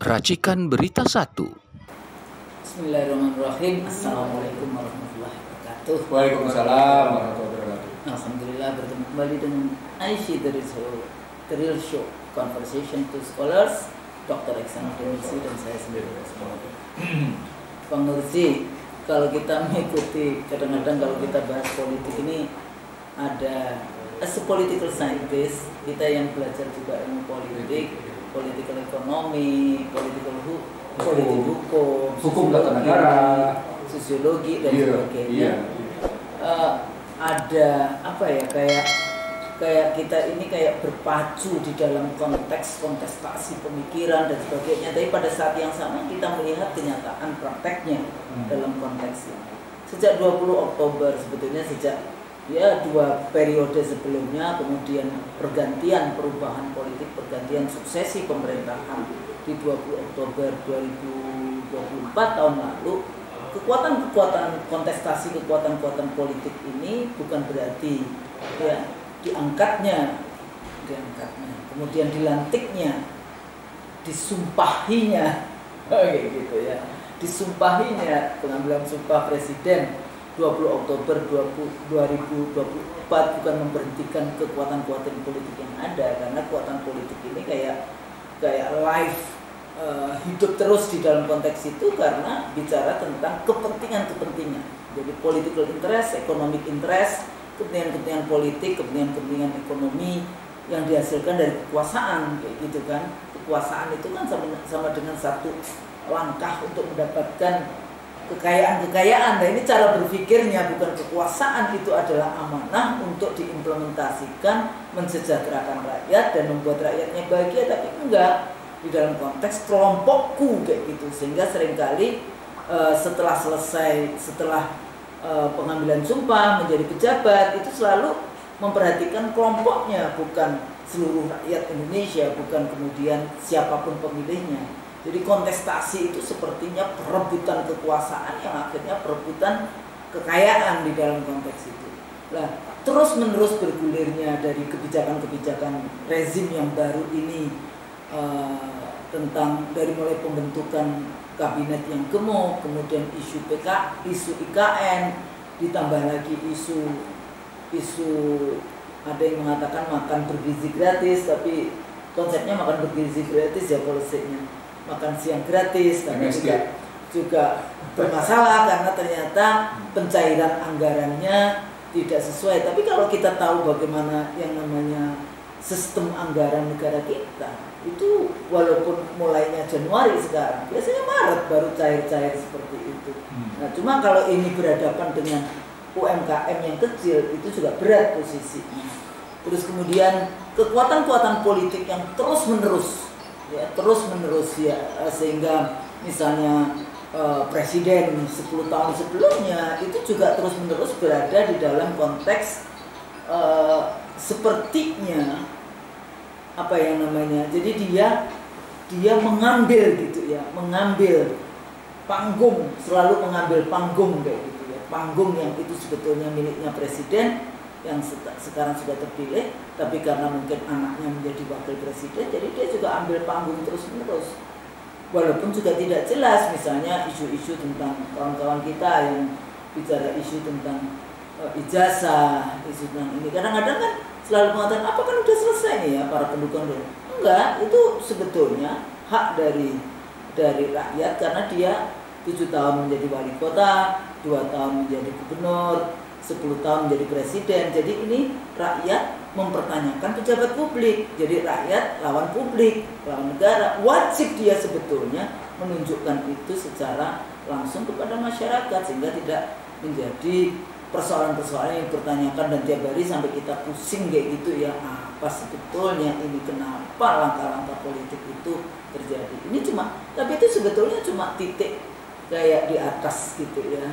Racikan Berita 1. Bismillahirrahmanirrahim. Assalamualaikum warahmatullahi wabarakatuh. Waalaikumsalam warahmatullahi wabarakatuh. Alhamdulillah bertemu kembali dengan Aisyah dari The Real Show Conversation to Scholars, Dr. Iksan Nursi dan saya sendiri. Bang Nursi, kalau kita mengikuti, kadang-kadang kalau kita bahas politik ini ada as a political scientist, kita yang belajar juga ilmu politik, political ekonomi, politik hukum, tata negara, sosiologi dan sebagainya. Ada apa ya, kayak kita ini kayak berpacu di dalam konteks kontestasi pemikiran dan sebagainya. Tapi pada saat yang sama kita melihat kenyataan prakteknya dalam konteks ini. Sejak 20 Oktober sebetulnya sejak dua periode sebelumnya, kemudian pergantian perubahan politik, pergantian suksesi pemerintahan di 20 Oktober 2024 tahun lalu, kekuatan kekuatan politik ini bukan berarti diangkatnya, kemudian dilantiknya, disumpahinya, kayak gitu ya, disumpahinya pengambilan sumpah presiden 20 Oktober 2024 bukan memberhentikan kekuatan-kekuatan politik yang ada, karena kekuatan politik ini kayak live hidup terus di dalam konteks itu karena bicara tentang kepentingan. Jadi political interest, economic interest, kepentingan politik, kepentingan ekonomi yang dihasilkan dari kekuasaan, kayak gitu kan. Kekuasaan itu kan sama dengan satu langkah untuk mendapatkan kekayaan. Nah, ini cara berpikirnya, bukan kekuasaan itu adalah amanah untuk diimplementasikan, mensejahterakan rakyat dan membuat rakyatnya bahagia, tapi enggak di dalam konteks kelompokku kayak gitu. Sehingga seringkali setelah pengambilan sumpah menjadi pejabat itu selalu memperhatikan kelompoknya, bukan seluruh rakyat Indonesia, bukan kemudian siapapun pemilihnya. Jadi kontestasi itu sepertinya perebutan kekuasaan yang akhirnya perebutan kekayaan di dalam konteks itu. Nah, terus menerus bergulirnya dari kebijakan-kebijakan rezim yang baru ini, tentang dari mulai pembentukan kabinet yang gemuk, kemudian isu IKN, ditambah lagi isu ada yang mengatakan makan bergizi gratis, tapi konsepnya makan bergizi gratis ya polisinya makan siang gratis, tapi juga bermasalah karena ternyata pencairan anggarannya tidak sesuai. Tapi kalau kita tahu bagaimana yang namanya sistem anggaran negara kita, itu walaupun mulainya Januari sekarang, biasanya Maret baru cair-cair seperti itu. Nah, cuma kalau ini berhadapan dengan UMKM yang kecil, itu juga berat posisinya. Terus kemudian kekuatan-kekuatan politik yang terus-menerus sehingga misalnya presiden 10 tahun sebelumnya itu juga terus-menerus berada di dalam konteks sepertinya apa yang namanya, jadi dia mengambil gitu ya, mengambil panggung, selalu mengambil panggung kayak gitu ya, panggung yang itu sebetulnya miliknya presiden yang sekarang sudah terpilih, tapi karena mungkin anaknya menjadi wakil presiden, jadi dia juga ambil panggung terus-menerus. Walaupun juga tidak jelas, misalnya isu-isu tentang kawan-kawan kita yang bicara isu tentang ijazah, isu tentang ini, kadang-kadang kan selalu mengatakan, apa kan udah selesai nih ya para pendukung dulu. Enggak, itu sebetulnya hak dari rakyat, karena dia 7 tahun menjadi wali kota, 2 tahun menjadi gubernur, 10 tahun menjadi presiden. Jadi ini rakyat mempertanyakan pejabat publik. Jadi rakyat lawan publik, lawan negara. Wajib dia sebetulnya menunjukkan itu secara langsung kepada masyarakat, sehingga tidak menjadi persoalan-persoalan yang dipertanyakan dan tiap hari sampai kita pusing kayak gitu ya. Apa sebetulnya ini, kenapa langkah-langkah politik itu terjadi? Ini tapi itu sebetulnya cuma titik kayak di atas gitu ya.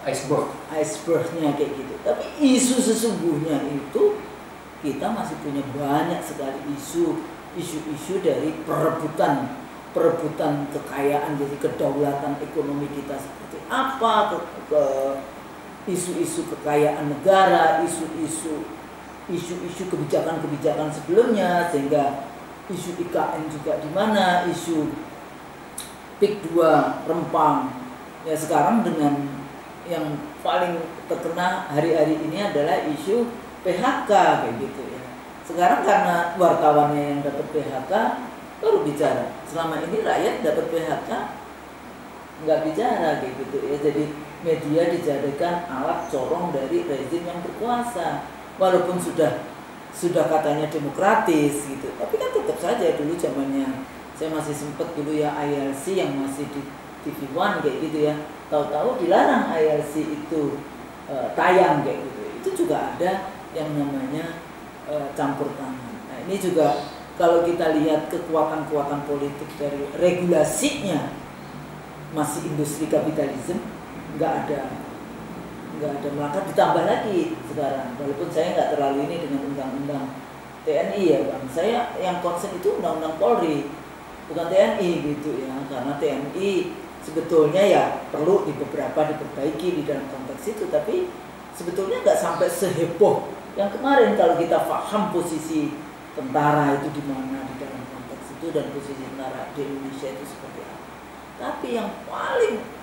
Icebergnya kayak gitu. Tapi isu sesungguhnya itu kita masih punya banyak sekali isu dari perebutan kekayaan, jadi kedaulatan ekonomi kita seperti apa, isu-isu kekayaan negara, isu-isu kebijakan sebelumnya, sehingga isu IKN juga di mana, isu PIK 2 Rempang. Ya sekarang dengan yang paling terkena hari-hari ini adalah isu PHK kayak gitu ya. Sekarang karena wartawannya yang dapat PHK baru bicara. Selama ini rakyat dapat PHK nggak bicara kayak gitu ya. Jadi media dijadikan alat corong dari rezim yang berkuasa. Walaupun sudah katanya demokratis gitu, tapi kan tetap saja dulu zamannya saya masih sempat dulu ya ILC yang masih di TV One kayak gitu ya, tahu-tahu dilarang ILC itu tayang kayak gitu. Itu juga ada yang namanya campur tangan. Nah ini juga kalau kita lihat kekuatan-kekuatan politik dari regulasinya masih industri kapitalisme, nggak ada maka ditambah lagi sekarang. Walaupun saya nggak terlalu ini dengan undang-undang TNI ya bang, saya yang concern itu undang-undang Polri bukan TNI gitu ya, karena TNI sebetulnya ya perlu beberapa diperbaiki di dalam konteks itu, tapi sebetulnya nggak sampai seheboh yang kemarin kalau kita paham posisi tentara itu di mana di dalam konteks itu dan posisi tentara di Indonesia itu seperti apa. Tapi yang paling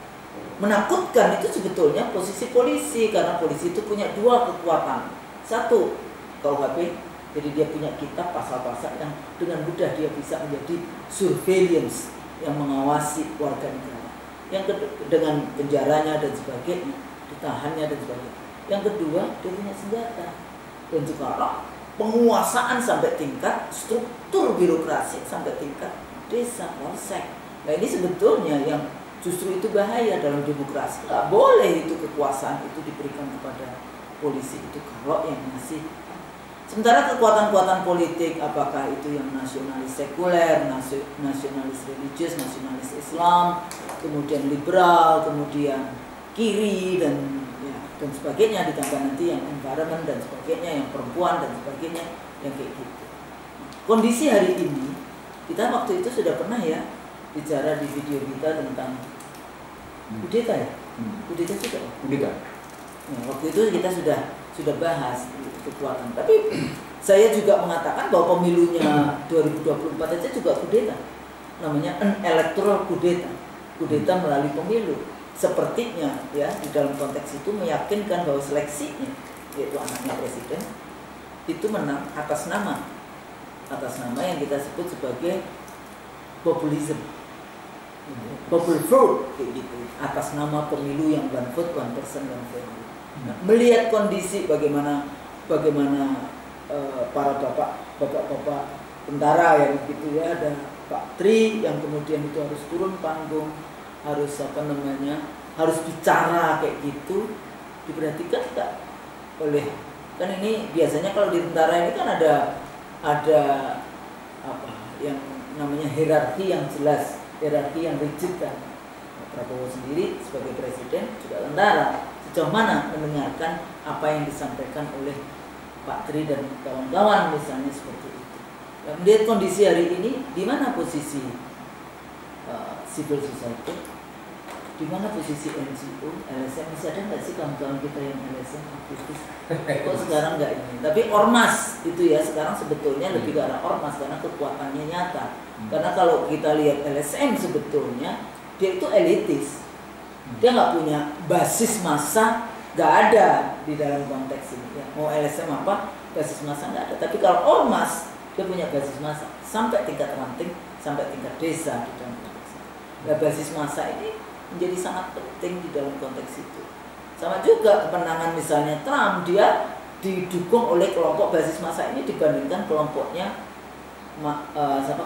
menakutkan itu sebetulnya posisi polisi, karena polisi itu punya dua kekuatan. Satu, KUHP, jadi dia punya kitab pasal-pasal yang dengan mudah dia bisa menjadi surveillance yang mengawasi warga negara. Yang kedua, dengan penjaranya dan sebagainya, ditahannya dan sebagainya. Yang kedua, dia punya senjata. Dan sekarang penguasaan sampai tingkat struktur birokrasi sampai tingkat desa, polsek. Nah ini sebetulnya yang justru itu bahaya dalam demokrasi. Nggak boleh itu kekuasaan itu diberikan kepada polisi itu kalau yang masih. Sementara kekuatan-kekuatan politik, apakah itu yang nasionalis sekuler, nasionalis religius, nasionalis Islam, kemudian liberal, kemudian kiri dan sebagainya, ditambah nanti yang environment dan sebagainya, yang perempuan dan sebagainya, yang kayak gitu. Kondisi hari ini, kita waktu itu sudah pernah ya bicara di video kita tentang kudeta ya, kudeta juga. Kudeta. Ya, waktu itu kita sudah bahas kekuatan. Tapi saya juga mengatakan bahwa pemilunya 2024 aja juga kudeta, namanya an electoral kudeta, kudeta melalui pemilu. Sepertinya ya di dalam konteks itu meyakinkan bahwa seleksinya, yaitu anaknya presiden, itu menang atas nama yang kita sebut sebagai populisme. Popular vote kayak gitu, atas nama pemilu yang one vote, one person, one value. Nah, melihat kondisi bagaimana para bapak tentara yang gitu ya, ada Pak Tri yang kemudian itu harus turun panggung, harus harus bicara kayak gitu, diperhatikan nggak oleh, kan ini biasanya kalau di tentara ini kan ada apa yang namanya hierarki yang jelas, hierarki yang rigid kan. Prabowo sendiri sebagai presiden juga tentara, sejauh mana mendengarkan apa yang disampaikan oleh Pak Tri dan kawan-kawan misalnya seperti itu. Nah, melihat kondisi hari ini, di mana posisi civil society, di mana posisi NGO, LSM, masih ada nggak sih kawan-kawan kita yang LSM aktivis? Kok sekarang nggak ini? Tapi ormas itu ya sekarang sebetulnya lebih ke arah ormas karena kekuatannya nyata. Karena kalau kita lihat LSM sebetulnya dia itu elitis, dia nggak punya basis massa, nggak ada di dalam konteks ini. Ya, mau LSM apa, basis massa nggak ada. Tapi kalau ormas dia punya basis massa sampai tingkat ranting, sampai tingkat desa di dalam konteks ini. Nah, basis massa ini menjadi sangat penting di dalam konteks itu. Sama juga kemenangan misalnya Trump, dia didukung oleh kelompok basis massa ini dibandingkan kelompoknya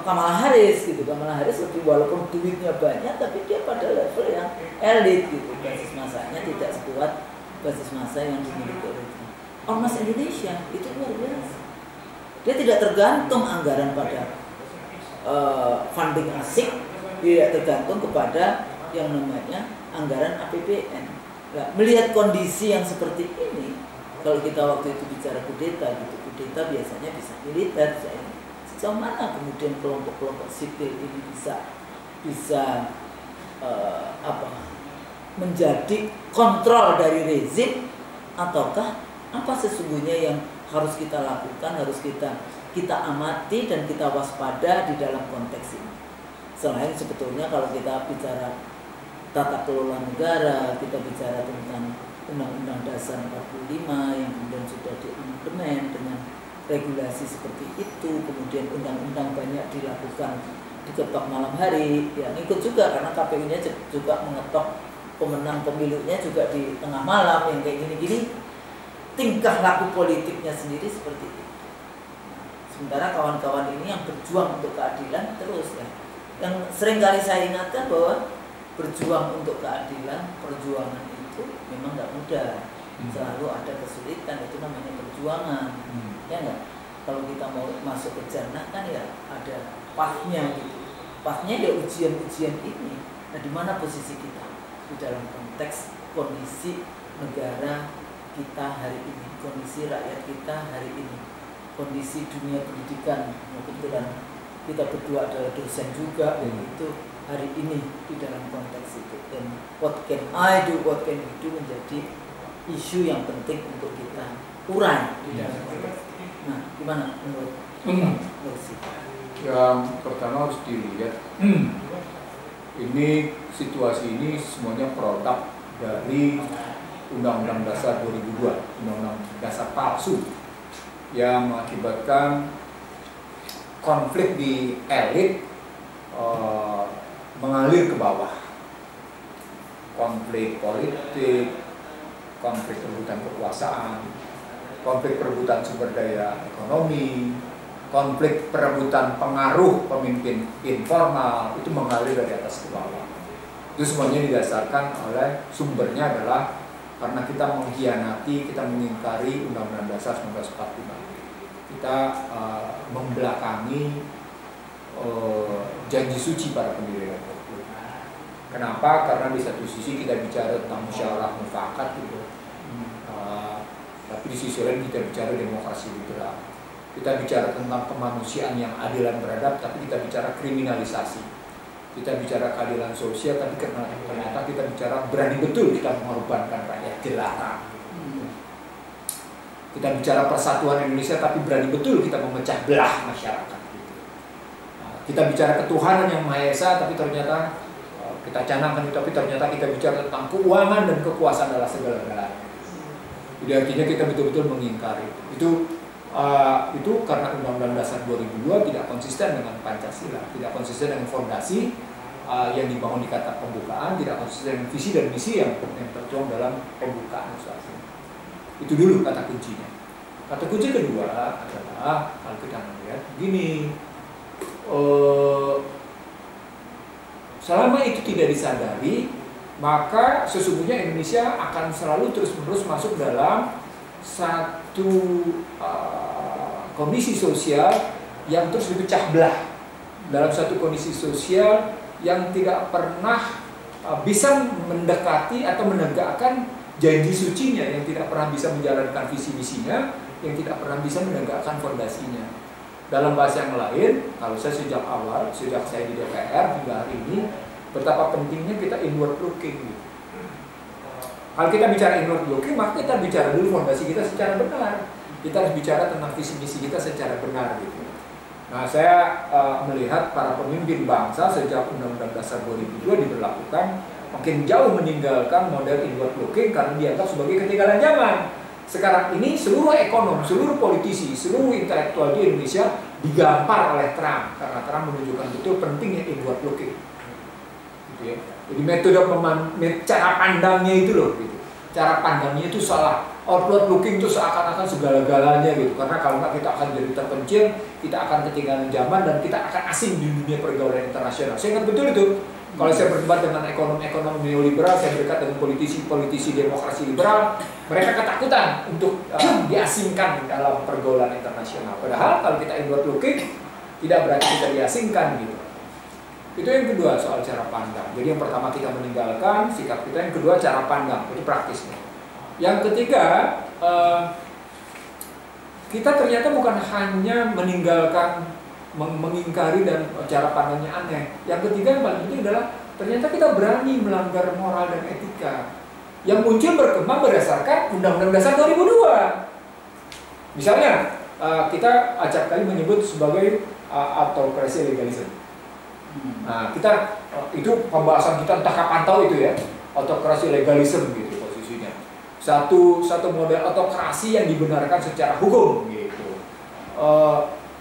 Kamala Harris gitu. Kamala Harris lebih, walaupun duitnya banyak, tapi dia pada level yang elit gitu. Basis massanya tidak sekuat basis massa yang dimiliki oleh Trump. Ormas Indonesia itu luar biasa. Dia tidak tergantung anggaran pada funding asing, tidak tergantung kepada yang namanya anggaran APBN. Nah, melihat kondisi yang seperti ini, kalau kita waktu itu bicara kudeta gitu, kudeta biasanya bisa militer. Sejauh mana kemudian kelompok-kelompok sipil ini bisa menjadi kontrol dari rezim, ataukah apa sesungguhnya yang harus kita lakukan, harus kita kita amati dan kita waspada di dalam konteks ini. Selain sebetulnya kalau kita bicara tata kelola negara, kita bicara tentang Undang-Undang Dasar 45 yang kemudian sudah diamandemen dengan regulasi seperti itu, kemudian undang-undang banyak dilakukan diketok malam hari, ya ikut juga karena KPU-nya juga mengetok pemenang pemilunya juga di tengah malam yang kayak gini-gini. Tingkah laku politiknya sendiri seperti itu. Sementara kawan-kawan ini yang berjuang untuk keadilan terus ya. Yang sering kali saya ingatkan bahwa berjuang untuk keadilan, perjuangan itu memang nggak mudah. Selalu ada kesulitan, itu namanya perjuangan. Ya enggak? Kalau kita mau masuk ke jannah kan ya ada pathnya gitu. Pathnya ya ujian-ujian ini. Nah, di mana posisi kita di dalam konteks kondisi negara kita hari ini, kondisi rakyat kita hari ini, kondisi dunia pendidikan. Kebetulan kita berdua adalah dosen juga, itu hari ini di dalam konteks itu. Dan what can I do, what can we do menjadi isu yang penting untuk kita urai di dalam konteks. Nah, gimana menurut Rosi? Yang pertama harus dilihat, ini situasi ini semuanya produk dari Undang-Undang Dasar 2002, Undang-Undang Dasar palsu yang mengakibatkan konflik di elit mengalir ke bawah. Konflik politik, konflik perebutan kekuasaan, konflik perebutan sumber daya ekonomi, konflik perebutan pengaruh pemimpin informal, itu mengalir dari atas ke bawah. Itu semuanya didasarkan oleh sumbernya adalah karena kita mengkhianati, kita mengingkari Undang-Undang Dasar 1945. Kita membelakangi janji suci para pendiri Republik. Kenapa? Karena di satu sisi kita bicara tentang musyawarah mufakat gitu, tapi di sisi lain kita bicara demokrasi liberal. Kita bicara tentang kemanusiaan yang adil dan beradab, tapi kita bicara kriminalisasi. Kita bicara keadilan sosial, tapi ternyata kita bicara berani betul kita mengorbankan rakyat jelata. Kita bicara persatuan Indonesia, tapi berani betul kita memecah belah masyarakat. Kita bicara ketuhanan yang Maha Esa, tapi ternyata kita canangkan itu, tapi ternyata kita bicara tentang keuangan dan kekuasaan adalah segala-galanya. Jadi artinya kita betul-betul mengingkari itu karena Undang-Undang Dasar 2002 tidak konsisten dengan Pancasila, tidak konsisten dengan fondasi yang dibangun di kata pembukaan, tidak konsisten dengan visi dan misi yang tertuang dalam pembukaan usaha. Itu dulu kata kuncinya. Kata kunci kedua adalah kalau kita melihat begini, selama itu tidak disadari, maka sesungguhnya Indonesia akan selalu terus-menerus masuk dalam satu kondisi sosial yang terus dipecah belah, dalam satu kondisi sosial yang tidak pernah bisa mendekati atau menegakkan janji sucinya, yang tidak pernah bisa menjalankan visi misinya, yang tidak pernah bisa menegakkan fondasinya. Dalam bahasa yang lain, kalau saya sejak awal, sejak saya di DPR hingga hari ini, betapa pentingnya kita inward looking. Kalau kita bicara inward looking, maka kita bicara dulu fondasi kita secara benar. Kita harus bicara tentang visi misi kita secara benar gitu. Nah, saya melihat para pemimpin bangsa sejak Undang-Undang Dasar 2002 diberlakukan makin jauh meninggalkan model inward looking karena dianggap sebagai ketinggalan zaman. Sekarang ini seluruh ekonom, seluruh politisi, seluruh intelektual di Indonesia digampar oleh Trump karena Trump menunjukkan betul pentingnya inward looking. Gitu ya. Jadi cara pandangnya itu loh, gitu. Cara pandangnya itu salah. Outward looking itu seakan-akan segala-galanya gitu. Karena kalau nggak kita akan jadi terpencil, kita akan ketinggalan zaman dan kita akan asing di dunia pergaulan internasional. Saya ingat betul itu. Kalau saya berdebat dengan ekonom-ekonom neoliberal, saya berdebat dengan politisi-politisi demokrasi liberal, mereka ketakutan untuk diasingkan dalam pergaulan internasional. Padahal kalau kita inward looking, tidak berarti kita diasingkan gitu. Itu yang kedua soal cara pandang. Jadi yang pertama kita meninggalkan sikap kita, yang kedua cara pandang, itu praktisnya. Yang ketiga, kita ternyata bukan hanya meninggalkan, mengingkari dan cara pandangnya aneh. Yang ketiga yang paling penting adalah ternyata kita berani melanggar moral dan etika yang muncul berkembang berdasarkan Undang-Undang Dasar 2002. Misalnya, kita acap kali menyebut sebagai autokrasi legalisme. Nah, kita itu pembahasan kita entah kapan tahu itu ya, autokrasi legalisme gitu posisinya. Satu model autokrasi yang dibenarkan secara hukum gitu.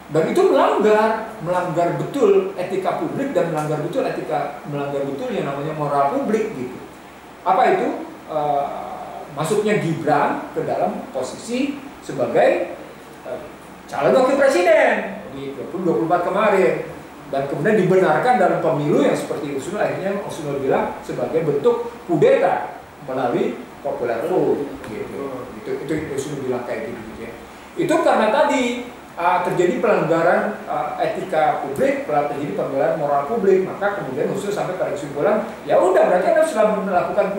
Dan itu melanggar betul etika publik dan melanggar betul yang namanya moral publik gitu. Apa itu? Masuknya Gibran ke dalam posisi sebagai calon wakil presiden di 2024 kemarin, dan kemudian dibenarkan dalam pemilu yang seperti Usunul akhirnya Usunul bilang sebagai bentuk kudeta melalui popular vote gitu. Itu Usunul bilang kayak gitu ya. Itu karena tadi terjadi pelanggaran etika publik, terjadi pelanggaran moral publik, maka kemudian Usunul sampai pada kesimpulan ya udah berarti Anda sudah melakukan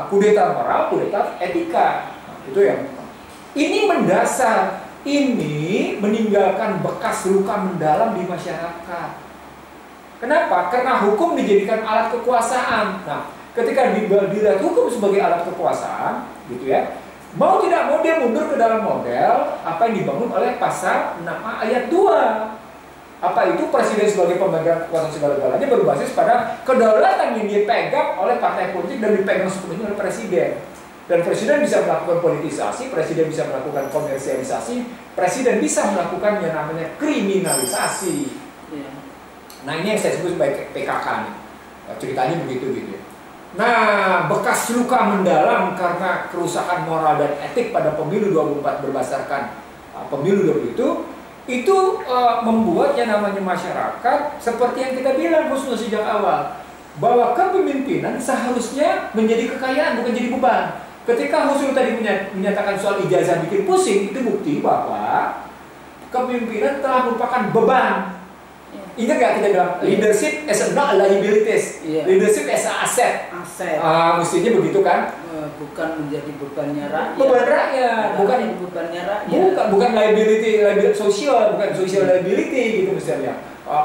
kudeta moral, kudeta etika. Itu yang ini mendasar, ini meninggalkan bekas luka mendalam di masyarakat. Kenapa? Karena hukum dijadikan alat kekuasaan. Nah, ketika dilihat hukum sebagai alat kekuasaan, gitu ya, mau tidak mau dia mundur ke dalam model apa yang dibangun oleh pasal 6A ayat 2. Apa itu? Presiden sebagai pemegang kekuasaan segala-galanya berbasis pada kedaulatan yang dipegang oleh partai politik dan dipegang sepenuhnya oleh presiden. Dan presiden bisa melakukan politisasi, presiden bisa melakukan komersialisasi, presiden bisa melakukan yang namanya kriminalisasi. Nah, ini yang saya sebut sebagai PKK nih. Ceritanya begitu gitu ya. Nah, bekas luka mendalam karena kerusakan moral dan etik pada pemilu 24 berdasarkan pemilu 20 itu membuat yang namanya masyarakat seperti yang kita bilang Husnul sejak awal, bahwa kepemimpinan seharusnya menjadi kekayaan bukan jadi beban. Ketika Husnul tadi menyatakan soal ijazah bikin pusing, itu bukti bahwa kepemimpinan telah merupakan beban. Ingat gak kita bilang leadership as a not liabilities, leadership as a asset. Mestinya begitu kan? Bukan menjadi bebannya rakyat. Beban rakyat, bukan bebannya rakyat. Bukan liability sosial, bukan social liability gitu misalnya.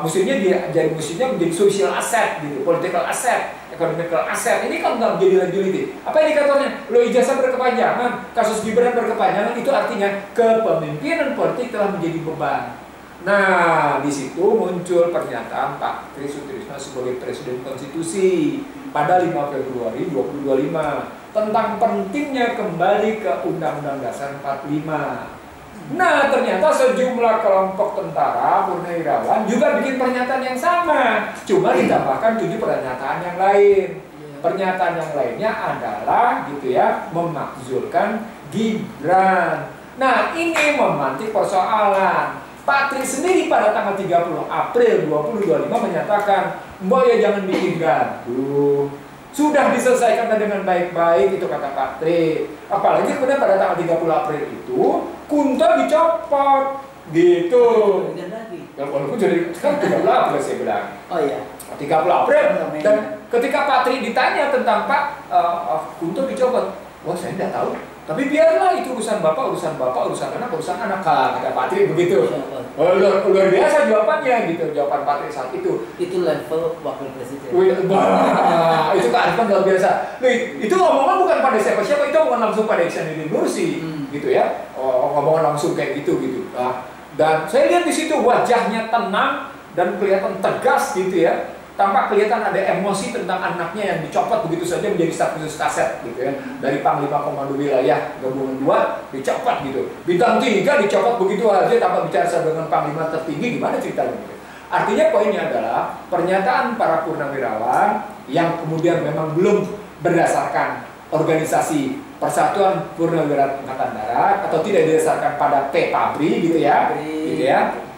Mestinya menjadi social asset gitu, political asset, economical asset. Ini kan nggak menjadi liability. Apa indikatornya? Lo ijazah berkepanjangan, kasus Gibran berkepanjangan, itu artinya kepemimpinan politik telah menjadi beban. Nah, di situ muncul pernyataan Pak Tri Sutrisno sebagai Presiden Konstitusi pada 5 Februari 2025 tentang pentingnya kembali ke Undang-Undang Dasar 45. Nah, ternyata sejumlah kelompok tentara purnawirawan juga bikin pernyataan yang sama, cuma ditambahkan 7 pernyataan yang lain. Pernyataan yang lainnya adalah gitu ya, memakzulkan Gibran. Nah, ini memantik persoalan. Pak Tri sendiri pada tanggal 30 April 2025 menyatakan, "Mbok ya jangan bikin gaduh. Sudah diselesaikan dengan baik-baik," itu kata Pak Tri. Apalagi kemudian pada tanggal 30 April itu Kunta dicopot gitu. Ya walaupun jadi kan 30 April saya bilang. Oh iya. 30 April. Dan ketika Pak Tri ditanya tentang Pak Kunta dicopot, wah saya tidak tahu. Tapi biarlah itu urusan bapak, urusan anak, kata Pak Tri begitu. Luar biasa jawabannya gitu, jawaban Pak Tri saat itu. Itu level wakil presiden. Itu kearifan luar biasa. Itu omongan bukan pada siapa-siapa, itu omongan langsung pada Ihsanuddin Nursi, gitu ya. Omongan langsung kayak gitu. Dan saya lihat di situ wajahnya tenang dan kelihatan tegas gitu ya. Tampak kelihatan ada emosi tentang anaknya yang dicopot begitu saja menjadi staf khusus kaset gitu ya. Dari Panglima Komando Wilayah Gabungan 2 dicopot gitu. Bintang 3 dicopot begitu aja tanpa bicara dengan Panglima tertinggi, gimana ceritanya gitu. Artinya poinnya adalah pernyataan para purnawirawan yang kemudian memang belum berdasarkan organisasi Persatuan Purnawirawan Angkatan Darat atau tidak didasarkan pada PABRI gitu ya.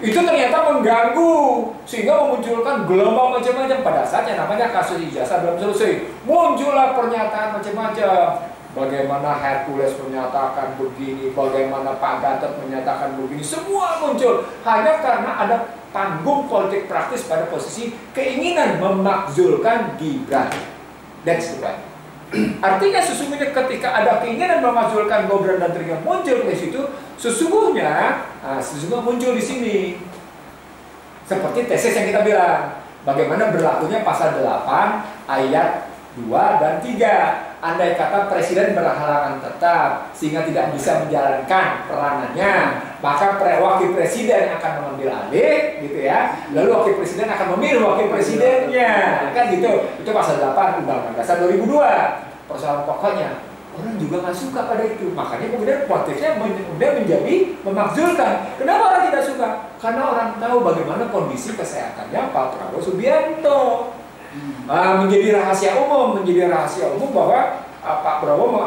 Itu ternyata mengganggu sehingga memunculkan gelombang macam-macam. Pada saat yang namanya kasus ijazah belum selesai, muncullah pernyataan macam-macam. Bagaimana Hercules menyatakan begini, bagaimana Pak Gatot menyatakan begini, semua muncul hanya karena ada panggung politik praktis pada posisi keinginan memakzulkan Gibran. That's the point. Artinya sesungguhnya ketika ada keinginan memakzulkan Gibran dan Tri muncul di situ, sesungguhnya muncul di sini. Seperti tesis yang kita bilang, bagaimana berlakunya pasal 8 ayat 2 dan 3. Andai kata presiden berhalangan tetap sehingga tidak bisa menjalankan peranannya, Maka wakil presiden akan mengambil alih gitu ya. Lalu wakil presiden akan memilih wakil presidennya. Kan gitu. Itu pasal 8 Undang-Undang Dasar 2002. Persoalan pokoknya orang juga nggak suka pada itu, makanya kemudian konteksnya kemudian menjadi memakzulkan. Kenapa orang tidak suka? Karena orang tahu bagaimana kondisi kesehatannya Pak Prabowo Subianto. Menjadi rahasia umum bahwa Pak Prabowo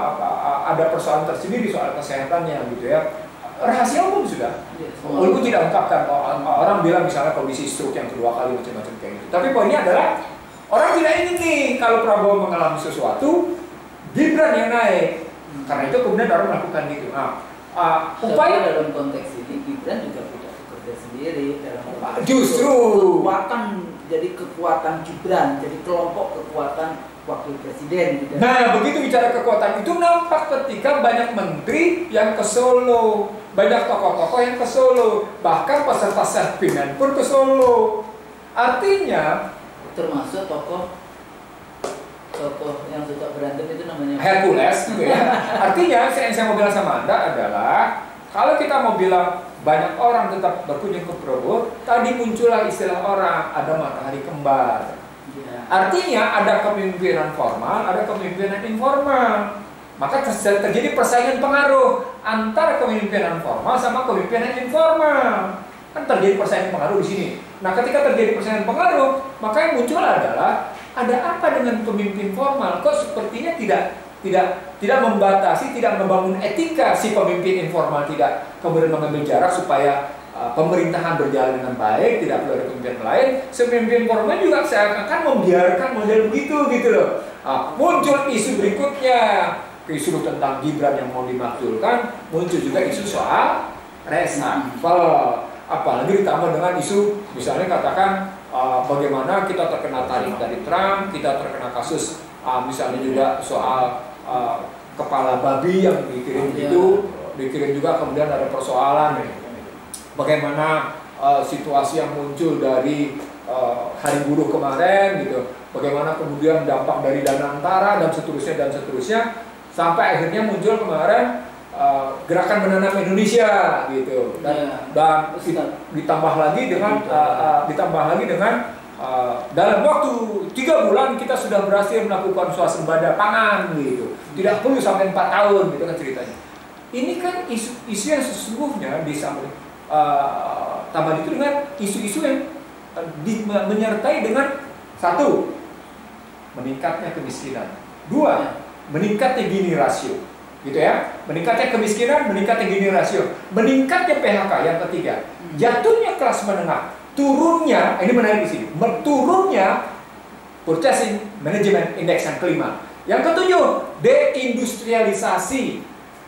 ada persoalan tersendiri soal kesehatannya gitu ya. Rahasia umum sudah. Walaupun tidak ungkapkan, orang bilang misalnya kondisi stroke yang kedua kali macam-macam kayak gitu. Tapi poinnya adalah orang tidak ingin nih kalau Prabowo mengalami sesuatu Gibran yang naik, karena itu kemudian orang melakukan gitu. Upaya dalam konteks ini Gibran juga tidak bekerja sendiri dalam justru kekuatan, jadi kekuatan Gibran, jadi kelompok kekuatan wakil presiden gitu. Nah, begitu bicara kekuatan itu nampak ketika banyak menteri yang ke Solo, banyak tokoh-tokoh yang ke Solo, bahkan peserta serpinan pun ke Solo. Artinya termasuk tokoh yang suka berantem itu namanya Hercules gitu ya. Artinya yang saya mau bilang sama Anda adalah kalau kita mau bilang banyak orang tetap berkunjung ke Prabowo, tadi muncullah istilah orang ada matahari kembar. Artinya ada kepemimpinan formal, ada kepemimpinan informal. Maka terjadi persaingan pengaruh antara kepemimpinan formal sama kepemimpinan informal. Kan terjadi persaingan pengaruh di sini. Nah, ketika terjadi persaingan pengaruh, maka yang muncul adalah ada apa dengan pemimpin formal? Kok sepertinya tidak membatasi, tidak membangun etika si pemimpin informal, tidak kemudian mengambil jarak supaya pemerintahan berjalan dengan baik, tidak perlu ada pemimpin lain. Pemimpin formal juga seakan-akan membiarkan model begitu gitu loh. Muncul isu berikutnya, isu tentang Gibran yang mau dimakzulkan, muncul juga isu soal reshuffle. Apalagi ditambah dengan isu misalnya katakan bagaimana kita terkena tarik dari Trump, kita terkena kasus misalnya juga soal kepala babi yang dikirim itu, dikirim juga kemudian ada persoalan bagaimana situasi yang muncul dari Hari Buruh kemarin gitu, bagaimana kemudian dampak dari Dana Antara dan seterusnya sampai akhirnya muncul kemarin gerakan menanam Indonesia gitu dan ditambah lagi dengan dalam waktu 3 bulan kita sudah berhasil melakukan swasembada pangan gitu, tidak perlu sampai 4 tahun gitu kan ceritanya. Ini kan isu yang sesungguhnya tambah itu dengan isu-isu yang menyertai dengan 1, meningkatnya kemiskinan, 2, meningkatnya Gini rasio gitu ya, meningkatnya kemiskinan, meningkatnya Gini rasio, meningkatnya PHK, yang ketiga jatuhnya kelas menengah, turunnya, ini menarik di sini, turunnya Purchasing Management Index yang kelima, yang ketujuh deindustrialisasi.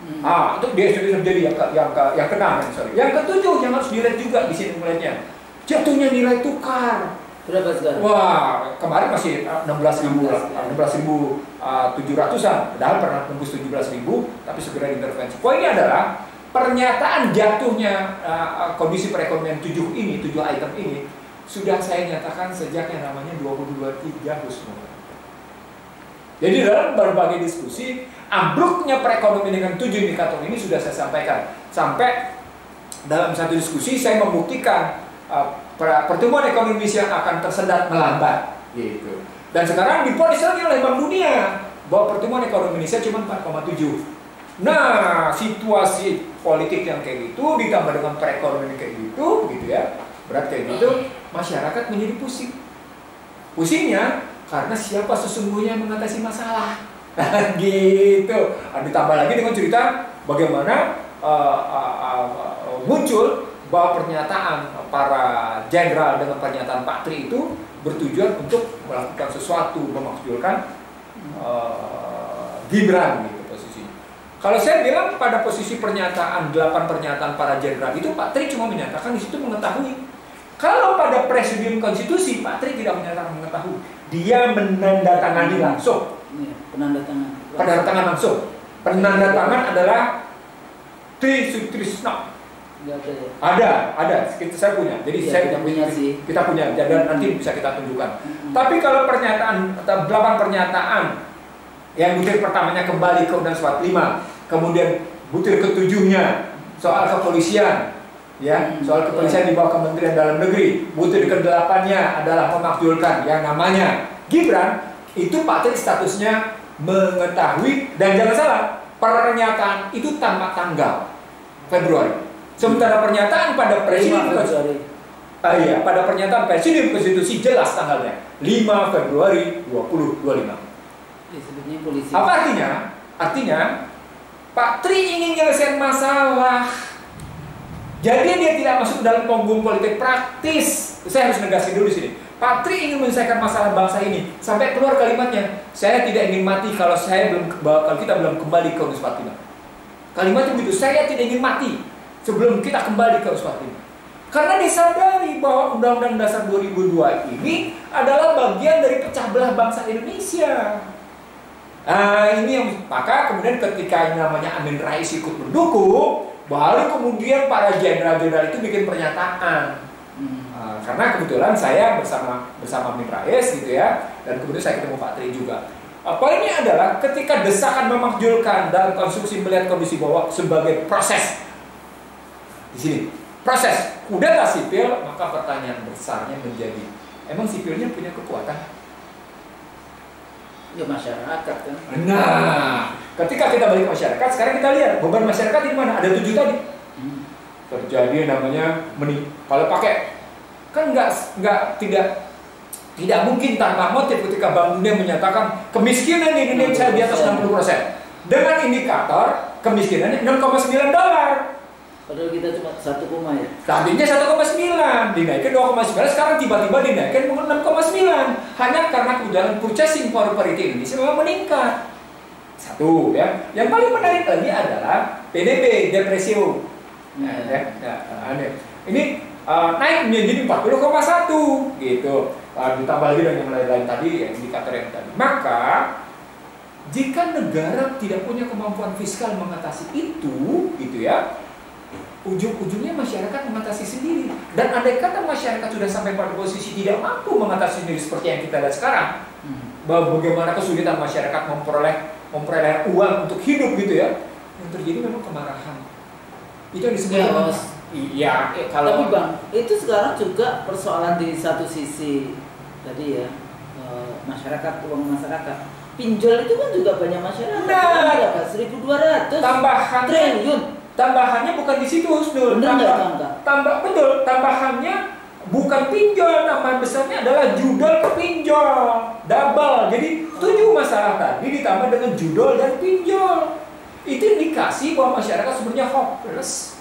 Itu deindustrialisasi jadi yang keenam, yang ketujuh yang harus dilihat juga di sini melihatnya, jatuhnya nilai tukar. Berapa sekarang? Wah, kemarin masih 16.700-an, padahal pernah tembus 17.000, tapi segera intervensi. Poinnya adalah pernyataan jatuhnya kondisi perekonomian 7 item ini sudah saya nyatakan sejak yang namanya 2023 Husnul. Jadi dalam berbagai diskusi, ambruknya perekonomian dengan 7 indikator ini sudah saya sampaikan. Sampai dalam satu diskusi saya membuktikan pertumbuhan ekonomi Indonesia akan tersendat melambat gitu. Dan sekarang diponis lagi oleh Bank Dunia bahwa pertumbuhan ekonomi Indonesia cuma 4,7. Nah, situasi politik yang kayak gitu ditambah dengan perekonomian kayak gitu ya, berat kayak gitu, masyarakat menjadi pusing. Pusingnya karena siapa sesungguhnya mengatasi masalah. Gitu. Ditambah lagi dengan cerita bagaimana muncul bahwa pernyataan para jenderal dengan pernyataan Pak Tri itu bertujuan untuk melakukan sesuatu, memakzulkan Gibran gitu posisinya. Kalau saya bilang pada posisi pernyataan 8 pernyataan para jenderal itu, Pak Tri cuma menyatakan di situ mengetahui. Kalau pada Presidium Konstitusi Pak Tri tidak menyatakan mengetahui, dia menandatangani langsung. Penandatangan langsung. Penandatangan adalah Tri Sutrisno. Ada, saya punya. Jadi kita punya, dan nanti bisa kita tunjukkan. Tapi kalau pernyataan 8 pernyataan yang butir pertamanya kembali ke Undang-Undang 45, kemudian butir ketujuhnya soal kepolisian, ya, soal kepolisian di bawah Kementerian Dalam Negeri. Butir ke-8-nya adalah memakzulkan yang namanya Gibran. Itu Pak Tri statusnya mengetahui, dan jangan salah, pernyataan itu tanpa tanggal Februari. Sementara pernyataan pada Presiden pada pernyataan Presiden Konstitusi jelas tanggalnya 5 Februari 2025. Apa artinya? Artinya Pak Tri ingin menyelesaikan masalah. Jadi dia tidak masuk dalam panggung politik praktis. Saya harus negasin dulu di sini. Pak Tri ingin menyelesaikan masalah bangsa ini. Sampai keluar kalimatnya, saya tidak ingin mati kalau kita belum kembali ke Gunung Fatimah. Kalimatnya begitu, saya tidak ingin mati sebelum kita kembali ke Gunung Fatimah. Karena disadari bahwa Undang-Undang Dasar 2002 ini adalah bagian dari pecah belah bangsa Indonesia. Ini yang maka kemudian ketika yang namanya Amin Rais ikut mendukung, baru kemudian para jenderal-jenderal itu bikin pernyataan. Karena kebetulan saya bersama Amin Rais gitu ya, dan kemudian saya ketemu Pak Tri juga. Poinnya adalah ketika desakan memakzulkan dalam konstruksi melihat kondisi bawah sebagai proses di sini, proses kudeta sipil, maka pertanyaan besarnya menjadi, emang sipilnya punya kekuatan? Ya masyarakat kan. Nah, ketika kita balik ke masyarakat, sekarang kita lihat beban masyarakat di mana? Ada 7 tadi. Terjadi namanya kalau pakai kan tidak mungkin tanpa motif ketika Bank Dunia menyatakan kemiskinan di Indonesia di atas 60%. Dengan indikator kemiskinannya $0,9. Padahal kita cuma 1, ya. Tadinya 1,9, dinaikin 2,9, sekarang tiba-tiba dinaikin 6,9. Hanya karena kemudian purchasing power parity Indonesia memang meningkat. Satu ya. Yang paling menarik lagi adalah PDB, depresio. Ini naik menjadi 40,1 gitu. Ditambah lagi dengan yang lain-lain tadi, ya, indikator yang tadi. Maka jika negara tidak punya kemampuan fiskal mengatasi itu, gitu ya, ujung-ujungnya masyarakat mengatasi sendiri. Dan andai kata masyarakat sudah sampai pada posisi tidak mampu mengatasi sendiri seperti yang kita lihat sekarang, bahwa bagaimana kesulitan masyarakat memperoleh uang untuk hidup gitu ya, yang terjadi memang kemarahan. Itu yang disebut Tapi Bang, itu sekarang juga persoalan di satu sisi tadi ya, masyarakat, uang masyarakat. Pinjol itu kan juga banyak masyarakat. Nah, 1.200 triliun. Tambahannya bukan di situ, Husnul. Betul, tambahannya bukan pinjol, tambahan besarnya adalah judol ke pinjol, double. Jadi 7 masalah tadi ditambah dengan judol dan pinjol. Itu indikasi bahwa masyarakat sebenarnya hopeless.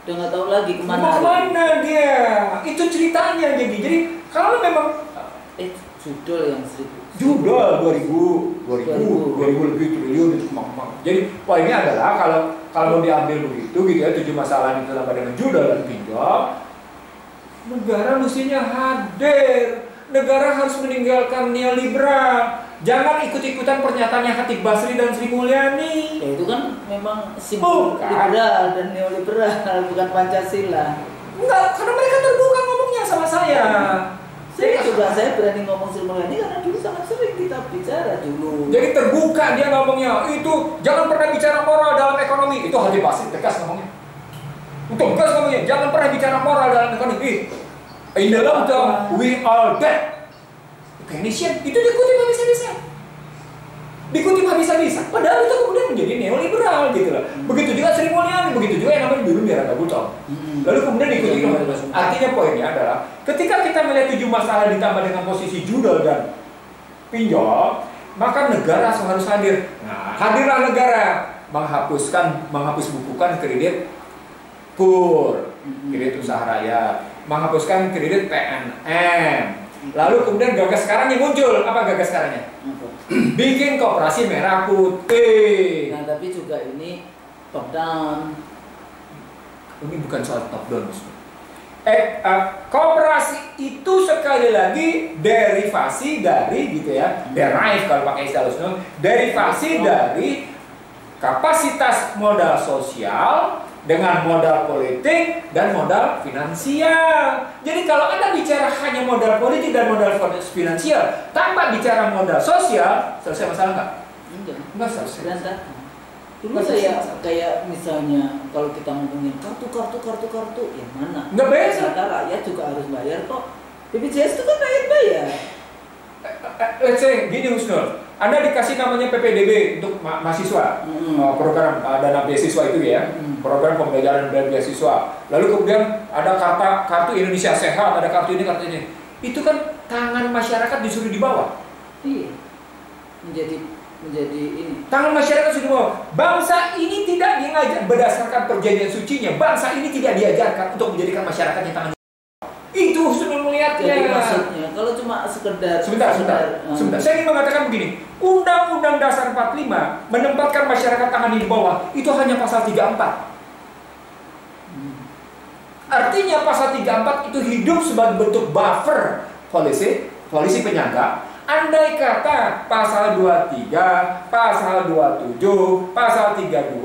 Udah nggak tahu lagi kemana dia. Itu ceritanya. Jadi kalau memang judol yang 1.000 judol 2000 lebih triliun itu kemang-kemang. Jadi poinnya adalah kalau mau diambil begitu gitu ya, 7 masalah itu ditambah dengan judol dan pinjol, negara mestinya hadir. Negara harus meninggalkan neoliberal. Jangan ikut-ikutan pernyataannya Khatib Basri dan Sri Mulyani. Ya, itu kan memang simbol liberal dan neoliberal, bukan Pancasila. Enggak, karena mereka terbuka ngomongnya sama saya. Saya berani ngomong Sri Mulyani karena dulu sangat sering kita bicara dulu. Jadi terbuka dia ngomongnya. Itu jangan pernah bicara moral dalam ekonomi. Itu Khatib Basri tegas ngomongnya. Tegas ngomongnya. Jangan pernah bicara moral dalam ekonomi. In the long term, we all dead. Keynesian itu dikutip habis-habisan. Padahal itu kemudian menjadi neoliberal gitu loh. Begitu juga Sri Mulyani, begitu juga yang namanya Biru Biara Bucol. Lalu kemudian diikuti oleh artinya poinnya adalah ketika kita melihat 7 masalah ditambah dengan posisi judol dan pinjol, maka negara harus hadir. Nah, hadirlah negara menghapus bukukan kredit KUR, kredit usaha rakyat, menghapuskan kredit PNM. Lalu kemudian gagas sekarang yang muncul, apa gagas sekarangnya? Bikin koperasi merah putih. Nah, tapi juga ini top down. Ini bukan soal top down, koperasi itu sekali lagi derivasi dari gitu ya, derive kalau pakai istilah Husnul, derivasi dari kapasitas modal sosial dengan modal politik dan modal finansial. Jadi kalau Anda bicara hanya modal politik dan modal finansial tanpa bicara modal sosial, selesai masalah nggak? Enggak selesai. Dulu kayak misalnya kalau kita ngomongin kartu, yang mana? Nggak bayar. Ternyata rakyat juga harus bayar kok. BPJS itu kan rakyat bayar. Let's say gini Husnul, Anda dikasih namanya PPDB untuk mahasiswa, program dana beasiswa itu ya, program pembelajaran dan beasiswa. Lalu kemudian ada kartu Indonesia Sehat, ada kartu ini. Itu kan tangan masyarakat disuruh di bawah. Iya. Menjadi ini. Tangan masyarakat sudah dibawa. Bangsa ini tidak diajar berdasarkan perjanjian sucinya. Bangsa ini tidak diajarkan untuk menjadikan masyarakat yang tangan. Itu sudah melihatnya. Jadi maksudnya kalau cuma sekedar. Sebentar. Saya ingin mengatakan begini. Undang-Undang Dasar 45 menempatkan masyarakat tangan di bawah. Itu hanya pasal 34. Artinya pasal 34 itu hidup sebagai bentuk buffer polisi penyangga. Andai kata pasal 23, pasal 27, pasal 32,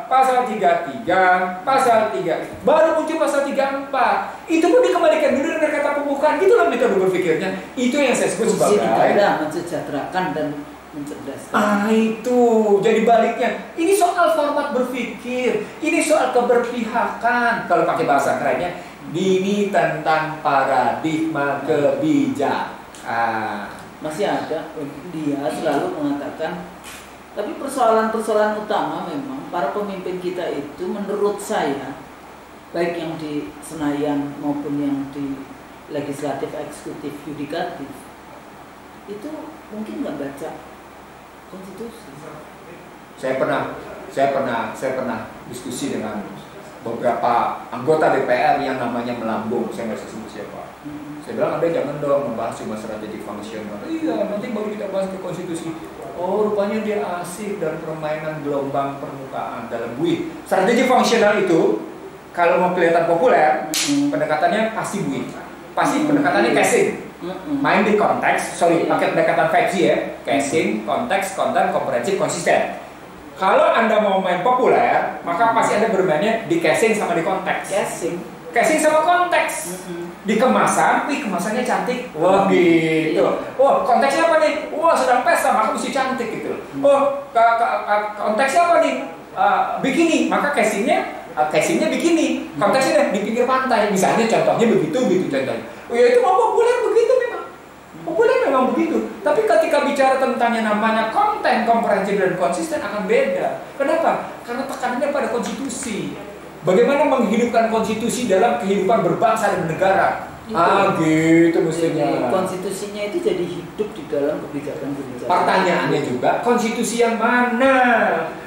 pasal 33, pasal 3, baru muncul pasal 34. Itu pun dikembalikan dulu dengan kata pembukaan. Itulah metode berpikirnya. Itu yang saya sebut sebagai mensejahterakan dan mencerdaskan. Itu jadi baliknya. Ini soal format berpikir. Ini soal keberpihakan. Kalau pakai bahasa kerennya, ini tentang paradigma kebijakan. Masih ada, dia selalu mengatakan, tapi persoalan-persoalan utama memang para pemimpin kita itu menurut saya, baik yang di Senayan maupun yang di legislatif, eksekutif, yudikatif, itu mungkin nggak baca konstitusi. Saya pernah diskusi dengan beberapa anggota DPR yang namanya melambung, saya nggak sebut siapa. Saya bilang, Anda jangan dong membahas cuma strategi fungsional. Iya, nanti baru kita bahas ke konstitusi. Oh, rupanya dia asik dan permainan gelombang permukaan dalam buih. Strategi fungsional itu, kalau mau kelihatan populer, pendekatannya pasti buih. Pasti pendekatannya casing. Main di konteks, pakai pendekatan 5G ya. Casing, konteks, konten, komprehensif, konsisten. Kalau Anda mau main populer, maka pasti Anda bermainnya di casing sama di konteks. Casing sama konteks. Di kemasan, kemasannya cantik. Wah gitu. Oh, konteksnya apa nih? Wah, sedang pesta, maka mesti cantik gitu. Oh, konteksnya apa nih? Bikini, maka casingnya bikini. Konteksnya di pinggir pantai. Misalnya contohnya begitu contohnya. Oh ya itu mau populer begitu memang. Populer memang begitu. Tapi ketika bicara tentang yang namanya konten, komprehensif dan konsisten akan beda. Kenapa? Karena tekanannya pada konstitusi. Bagaimana menghidupkan konstitusi dalam kehidupan berbangsa dan negara. Gitu mestinya. Konstitusinya itu jadi hidup di dalam kebijakan-kebijakan. Pertanyaannya juga, konstitusi yang mana?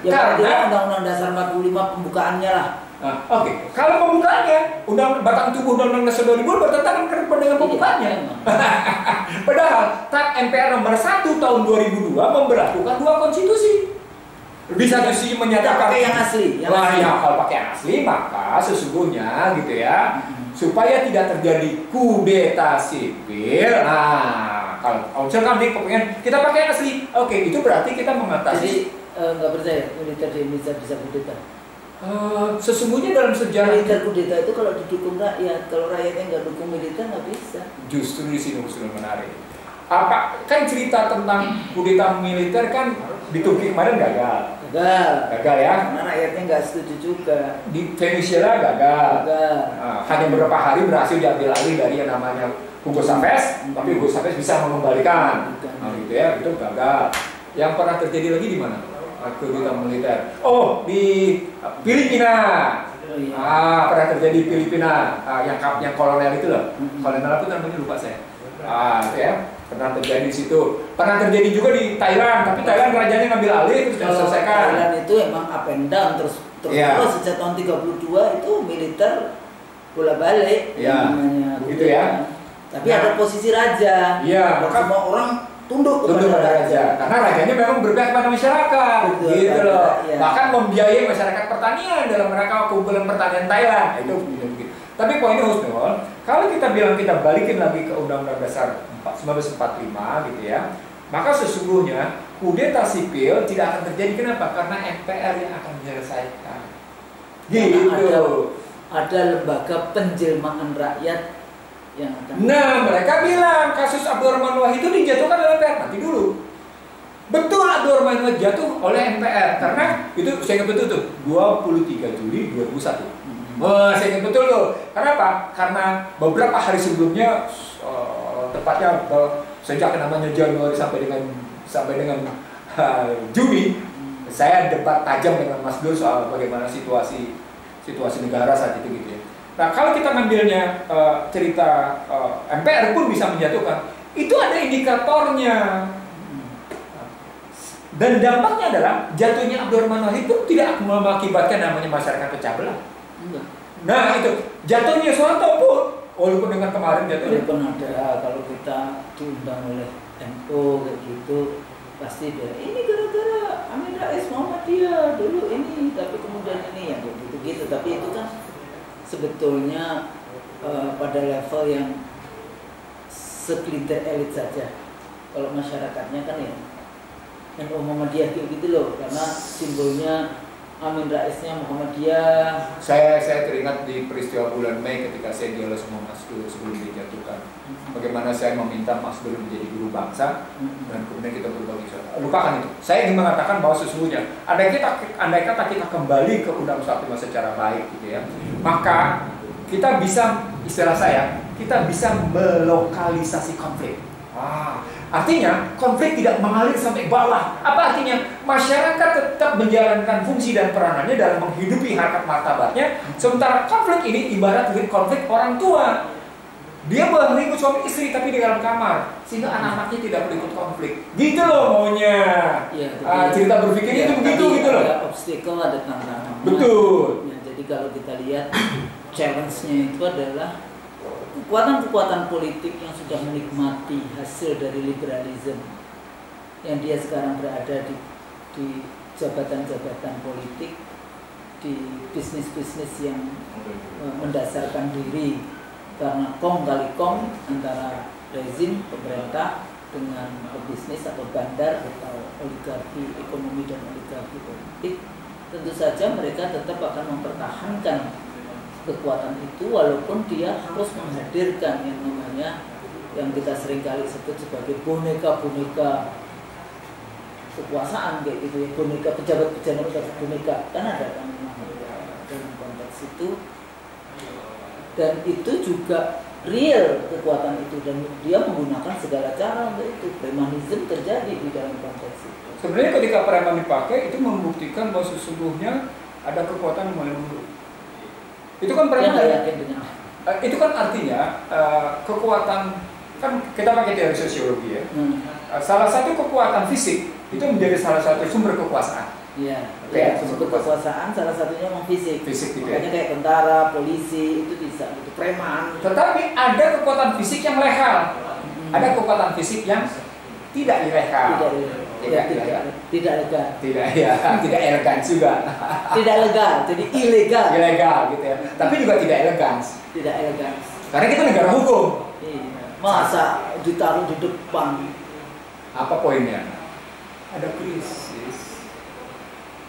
Ya karena Undang-Undang Dasar 45 pembukaannya lah. Oke. Kalau pembukaannya, batang tubuh Undang-Undang Dasar 2000 bertentangan dengan pembukaannya. Padahal MPR nomor 1 tahun 2002 memberlakukan 2 konstitusi. Di satu sisi menyatakan pakai yang asli. Kalau pakai yang asli maka sesungguhnya gitu ya, supaya tidak terjadi kudeta sipil. Kalau kan kepengen kita pakai yang asli. Oke, itu berarti kita mengatasi. Jadi nggak percaya militer di Indonesia bisa kudeta. Sesungguhnya dalam sejarah militer kudeta itu kalau didukung rakyat, kalau rakyatnya nggak dukung militer nggak bisa. Justru di sini menarik. Kan cerita tentang kudeta militer kan di Turki kemarin gagal ya, karena rakyatnya nggak setuju juga. Di Venezuela gagal. Hanya beberapa hari berhasil diambil alih dari yang namanya Hugo Chavez, tapi Hugo Chavez bisa mengembalikan. Gitu ya, itu gagal. Yang pernah terjadi lagi di mana? Kudeta militer. Oh, di Filipina. Pernah terjadi di Filipina. Yang kolonel itu loh. Kolonel apa namanya lupa saya. Itu ya. Pernah terjadi di situ. Pernah terjadi juga di Thailand, tapi Thailand rajanya ngambil alih terus diselesaikan. Thailand itu emang up and down terus sejak tahun 32 itu militer bola-balik namanya. Gitu ya. Tapi ada posisi raja. Iya, maka semua orang tunduk kepada raja. Karena rajanya memang berpihak kepada masyarakat. Gitu loh. Ya. Bahkan membiayai masyarakat pertanian dalam rangka kumpulan pertanian Thailand. Itu begitu. Tapi poinnya Husnul, kalau kita bilang kita balikin lagi ke Undang-Undang Dasar 1945 gitu ya, maka sesungguhnya kudeta sipil tidak akan terjadi. Kenapa? Karena MPR yang akan menyelesaikan. Gitu. Ada lembaga penjelmaan rakyat yang akan. Nah, mereka bilang kasus Abdurrahman Wahid itu dijatuhkan oleh MPR. Nanti dulu. Betul Abdurrahman Manuel jatuh oleh MPR karena itu saya ingat betul tuh 23 Juli 2001. Wah, saya ingat betul loh. Kenapa? Karena beberapa hari sebelumnya, tepatnya sejak namanya Januari sampai dengan Juni, saya debat tajam dengan Mas Dul soal bagaimana situasi negara saat itu gitu ya. Nah, kalau kita ngambilnya cerita MPR pun bisa menjatuhkan, itu ada indikatornya. Dan dampaknya adalah jatuhnya Abdurrahman Wahid itu tidak mengakibatkan namanya masyarakat pecah belah. Nah itu jatuhnya Soeharto pun, walaupun dengan kemarin jatuhnya. Walaupun ada, kalau kita diundang oleh NU kayak gitu, pasti dia ini gara-gara Amin Rais Muhammadiyah dulu ini, tapi kemudian ini yang gitu-gitu. Tapi itu kan sebetulnya pada level yang segelintir elit saja. Kalau masyarakatnya kan ya NU Muhammadiyah gitu loh, karena simbolnya Amin Raisnya Muhammadiyah. Saya teringat di peristiwa bulan Mei ketika saya dialog sama Mas Dul sebelum dijatuhkan. Bagaimana saya meminta Mas Dul menjadi guru bangsa dan kemudian kita berbagi suara. Lupakan itu. Saya ingin mengatakan bahwa sesungguhnya andai kata kita kembali ke Undang-Undang 45 secara baik gitu ya, maka kita bisa, istilah saya, kita bisa melokalisasi konflik. Artinya konflik tidak mengalir sampai bawah. Apa artinya? Masyarakat tetap menjalankan fungsi dan peranannya dalam menghidupi harkat martabatnya. Sementara konflik ini ibarat konflik orang tua. Dia boleh mengikut suami istri tapi di dalam kamar, sehingga anak-anaknya tidak berikut konflik. Gitu loh maunya. Ya, cerita berpikir itu begitu gitu loh. Ada obstacle, ada tantangan. Betul. Ya, jadi kalau kita lihat challenge-nya itu adalah kekuatan-kekuatan politik yang sudah menikmati hasil dari liberalisme, yang dia sekarang berada di jabatan-jabatan politik, di bisnis-bisnis yang mendasarkan diri karena kong kali kong antara rezim pemerintah dengan pebisnis atau bandar atau oligarki ekonomi dan oligarki politik. Tentu saja mereka tetap akan mempertahankan kekuatan itu walaupun dia harus menghadirkan yang namanya, yang kita seringkali sebut sebagai boneka-boneka kekuasaan kayak gitu ya, boneka pejabat-pejabat boneka kan ada kan dalam konteks itu. Dan itu juga real kekuatan itu, dan dia menggunakan segala cara untuk itu. Premanisme terjadi di dalam konteks itu. Sebenarnya ketika preman dipakai itu membuktikan bahwa sesungguhnya ada kekuatan yang mulai mundur. Itu kan preman. Itu kan artinya kekuatan, kan kita pakai teori sosiologi ya. Salah satu kekuatan fisik itu menjadi salah satu sumber kekuasaan. Iya, ya, sumber kekuasaan salah satunya memang fisik. Fisik gitu. Makanya kayak tentara, polisi itu bisa, itu preman. Tetapi ada kekuatan fisik yang legal. Ada kekuatan fisik yang tidak ilegal. Tidak legal. Tidak elegan juga. Tidak legal, jadi ilegal. Ilegal gitu ya. Tapi juga tidak elegan. Tidak elegan. Karena kita negara hukum. Iya. Masa ditaruh di depan? Apa poinnya? Ada krisis.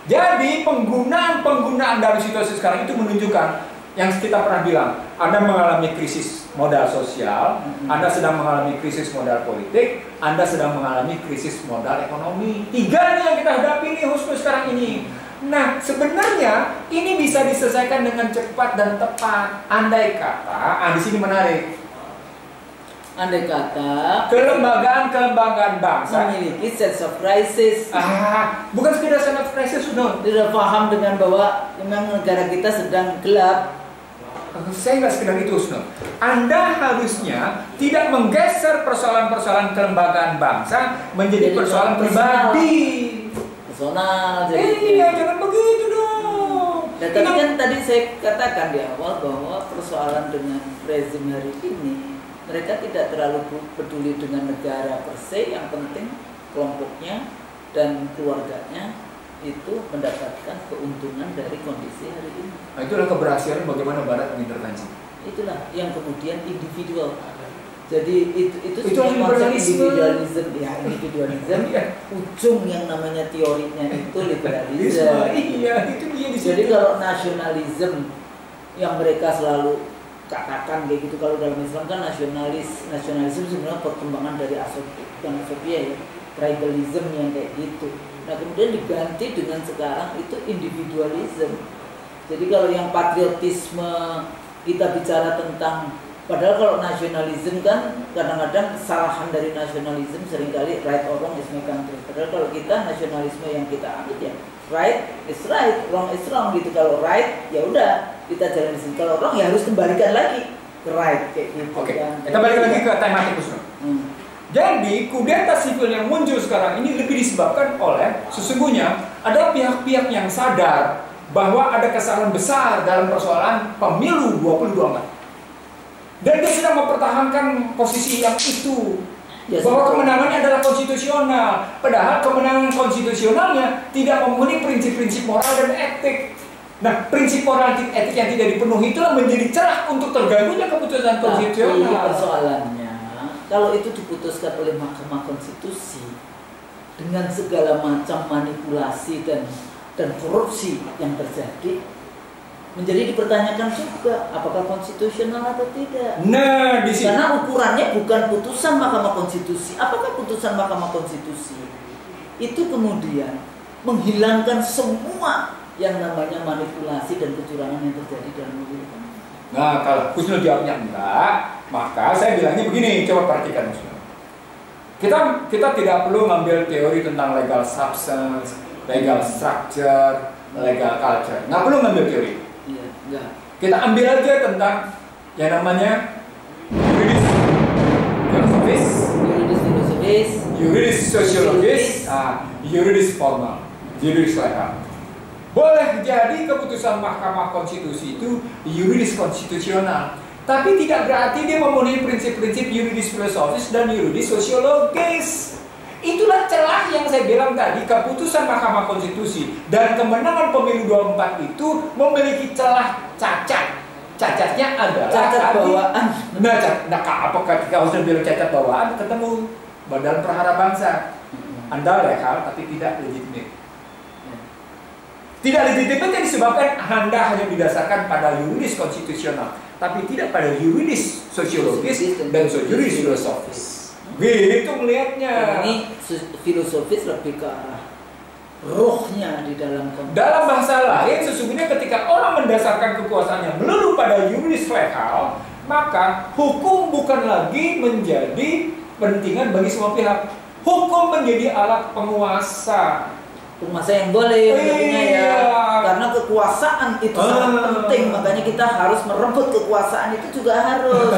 Jadi penggunaan dari situasi sekarang itu menunjukkan yang kita pernah bilang, Anda mengalami krisis modal sosial, Anda sedang mengalami krisis modal politik, Anda sedang mengalami krisis modal ekonomi. Tiga nih yang kita hadapi nih khusus sekarang ini. Nah, sebenarnya ini bisa diselesaikan dengan cepat dan tepat. Andai kata, di sini menarik. Andai kata kelembagaan bangsa memiliki sense of crisis. Bukan sekedar sense of crisis, no. Dia paham dengan bahwa memang negara kita sedang gelap. Saya nggak sekedar itu, no. Anda harusnya tidak menggeser persoalan-persoalan kelembagaan bangsa menjadi persoalan pribadi. Personal. Iya, jangan begitu dong. Nah, tapi kan tadi saya katakan di awal bahwa persoalan dengan rezim hari ini, mereka tidak terlalu peduli dengan negara per se, yang penting kelompoknya dan keluarganya itu mendapatkan keuntungan dari kondisi hari ini. Nah, itulah keberhasilan bagaimana Barat mengintervensi. Itulah yang kemudian individual. Jadi itu konsep individualisme, ya individualisme. Ujung yang namanya teorinya itu liberalisme. Iya, itu dia di situ. Jadi kalau nasionalisme yang mereka selalu katakan kayak gitu, kalau dalam Islam kan nasionalisme sebenarnya perkembangan dari Sophia ya. tribalism yang kayak gitu. Nah kemudian diganti dengan sekarang itu individualism. Jadi kalau yang patriotisme kita bicara tentang, padahal kalau nasionalisme kan kadang-kadang kesalahan dari nasionalisme seringkali right or wrong is my country. Padahal kalau kita nasionalisme yang kita ambil ya right is right, wrong is wrong gitu. Kalau right ya udah kita jalan di sini. Kalau wrong ya harus kembalikan lagi ke right kayak gitu. Oke. Kan. Kita balik lagi ke tematik Kusno. Jadi kudeta sipil yang muncul sekarang ini lebih disebabkan oleh sesungguhnya ada pihak-pihak yang sadar bahwa ada kesalahan besar dalam persoalan pemilu 2024. Dan dia sedang mempertahankan posisi yang itu, bahwa kemenangannya adalah konstitusional. Padahal kemenangan konstitusionalnya tidak memenuhi prinsip-prinsip moral dan etik. Nah, prinsip moral dan etik yang tidak dipenuhi itulah menjadi celah untuk terganggunya keputusan konstitusional. Tapi persoalannya, kalau itu diputuskan oleh Mahkamah Konstitusi dengan segala macam manipulasi dan korupsi yang terjadi, menjadi dipertanyakan juga apakah konstitusional atau tidak. Nah, di sini karena ukurannya bukan putusan Mahkamah Konstitusi. Apakah putusan Mahkamah Konstitusi itu kemudian menghilangkan semua yang namanya manipulasi dan kecurangan yang terjadi dalam pemilu? Nah, kalau Kusno jawabnya enggak, maka saya bilangnya begini, coba perhatikan Kusno. Kita tidak perlu ngambil teori tentang legal substance, legal structure, legal culture. Nggak perlu ngambil teori. Iya, enggak. Kita ambil aja tentang yang namanya yuridis filosofis, yuridis sosiologis, yuridis formal, yuridis legal. Boleh jadi keputusan Mahkamah Konstitusi itu yuridis konstitusional, tapi tidak berarti dia memenuhi prinsip-prinsip yuridis filosofis dan yuridis sosiologis. Itulah celah yang saya bilang tadi, keputusan Mahkamah Konstitusi dan kemenangan pemilu 24 itu memiliki celah cacat. Cacatnya adalah cacat bawaan. Apa kalau saya bilang cacat bawaan, ketemu Badan Perkara Bangsa. Anda legal tapi tidak legitimate. Tidak legitimate yang disebabkan Anda hanya didasarkan pada yuridis konstitusional, tapi tidak pada yuridis sosiologis dan yuridis filosofis. Gitu melihatnya. Ini filosofis lebih ke arah rohnya di dalam konteks. Dalam bahasa lain, sesungguhnya ketika orang mendasarkan kekuasaannya melulu pada yuridis legal, maka hukum bukan lagi menjadi pentingan bagi semua pihak. Hukum menjadi alat penguasa. Penguasa yang boleh ya, karena kekuasaan itu sangat penting, makanya kita harus merebut kekuasaan itu juga harus.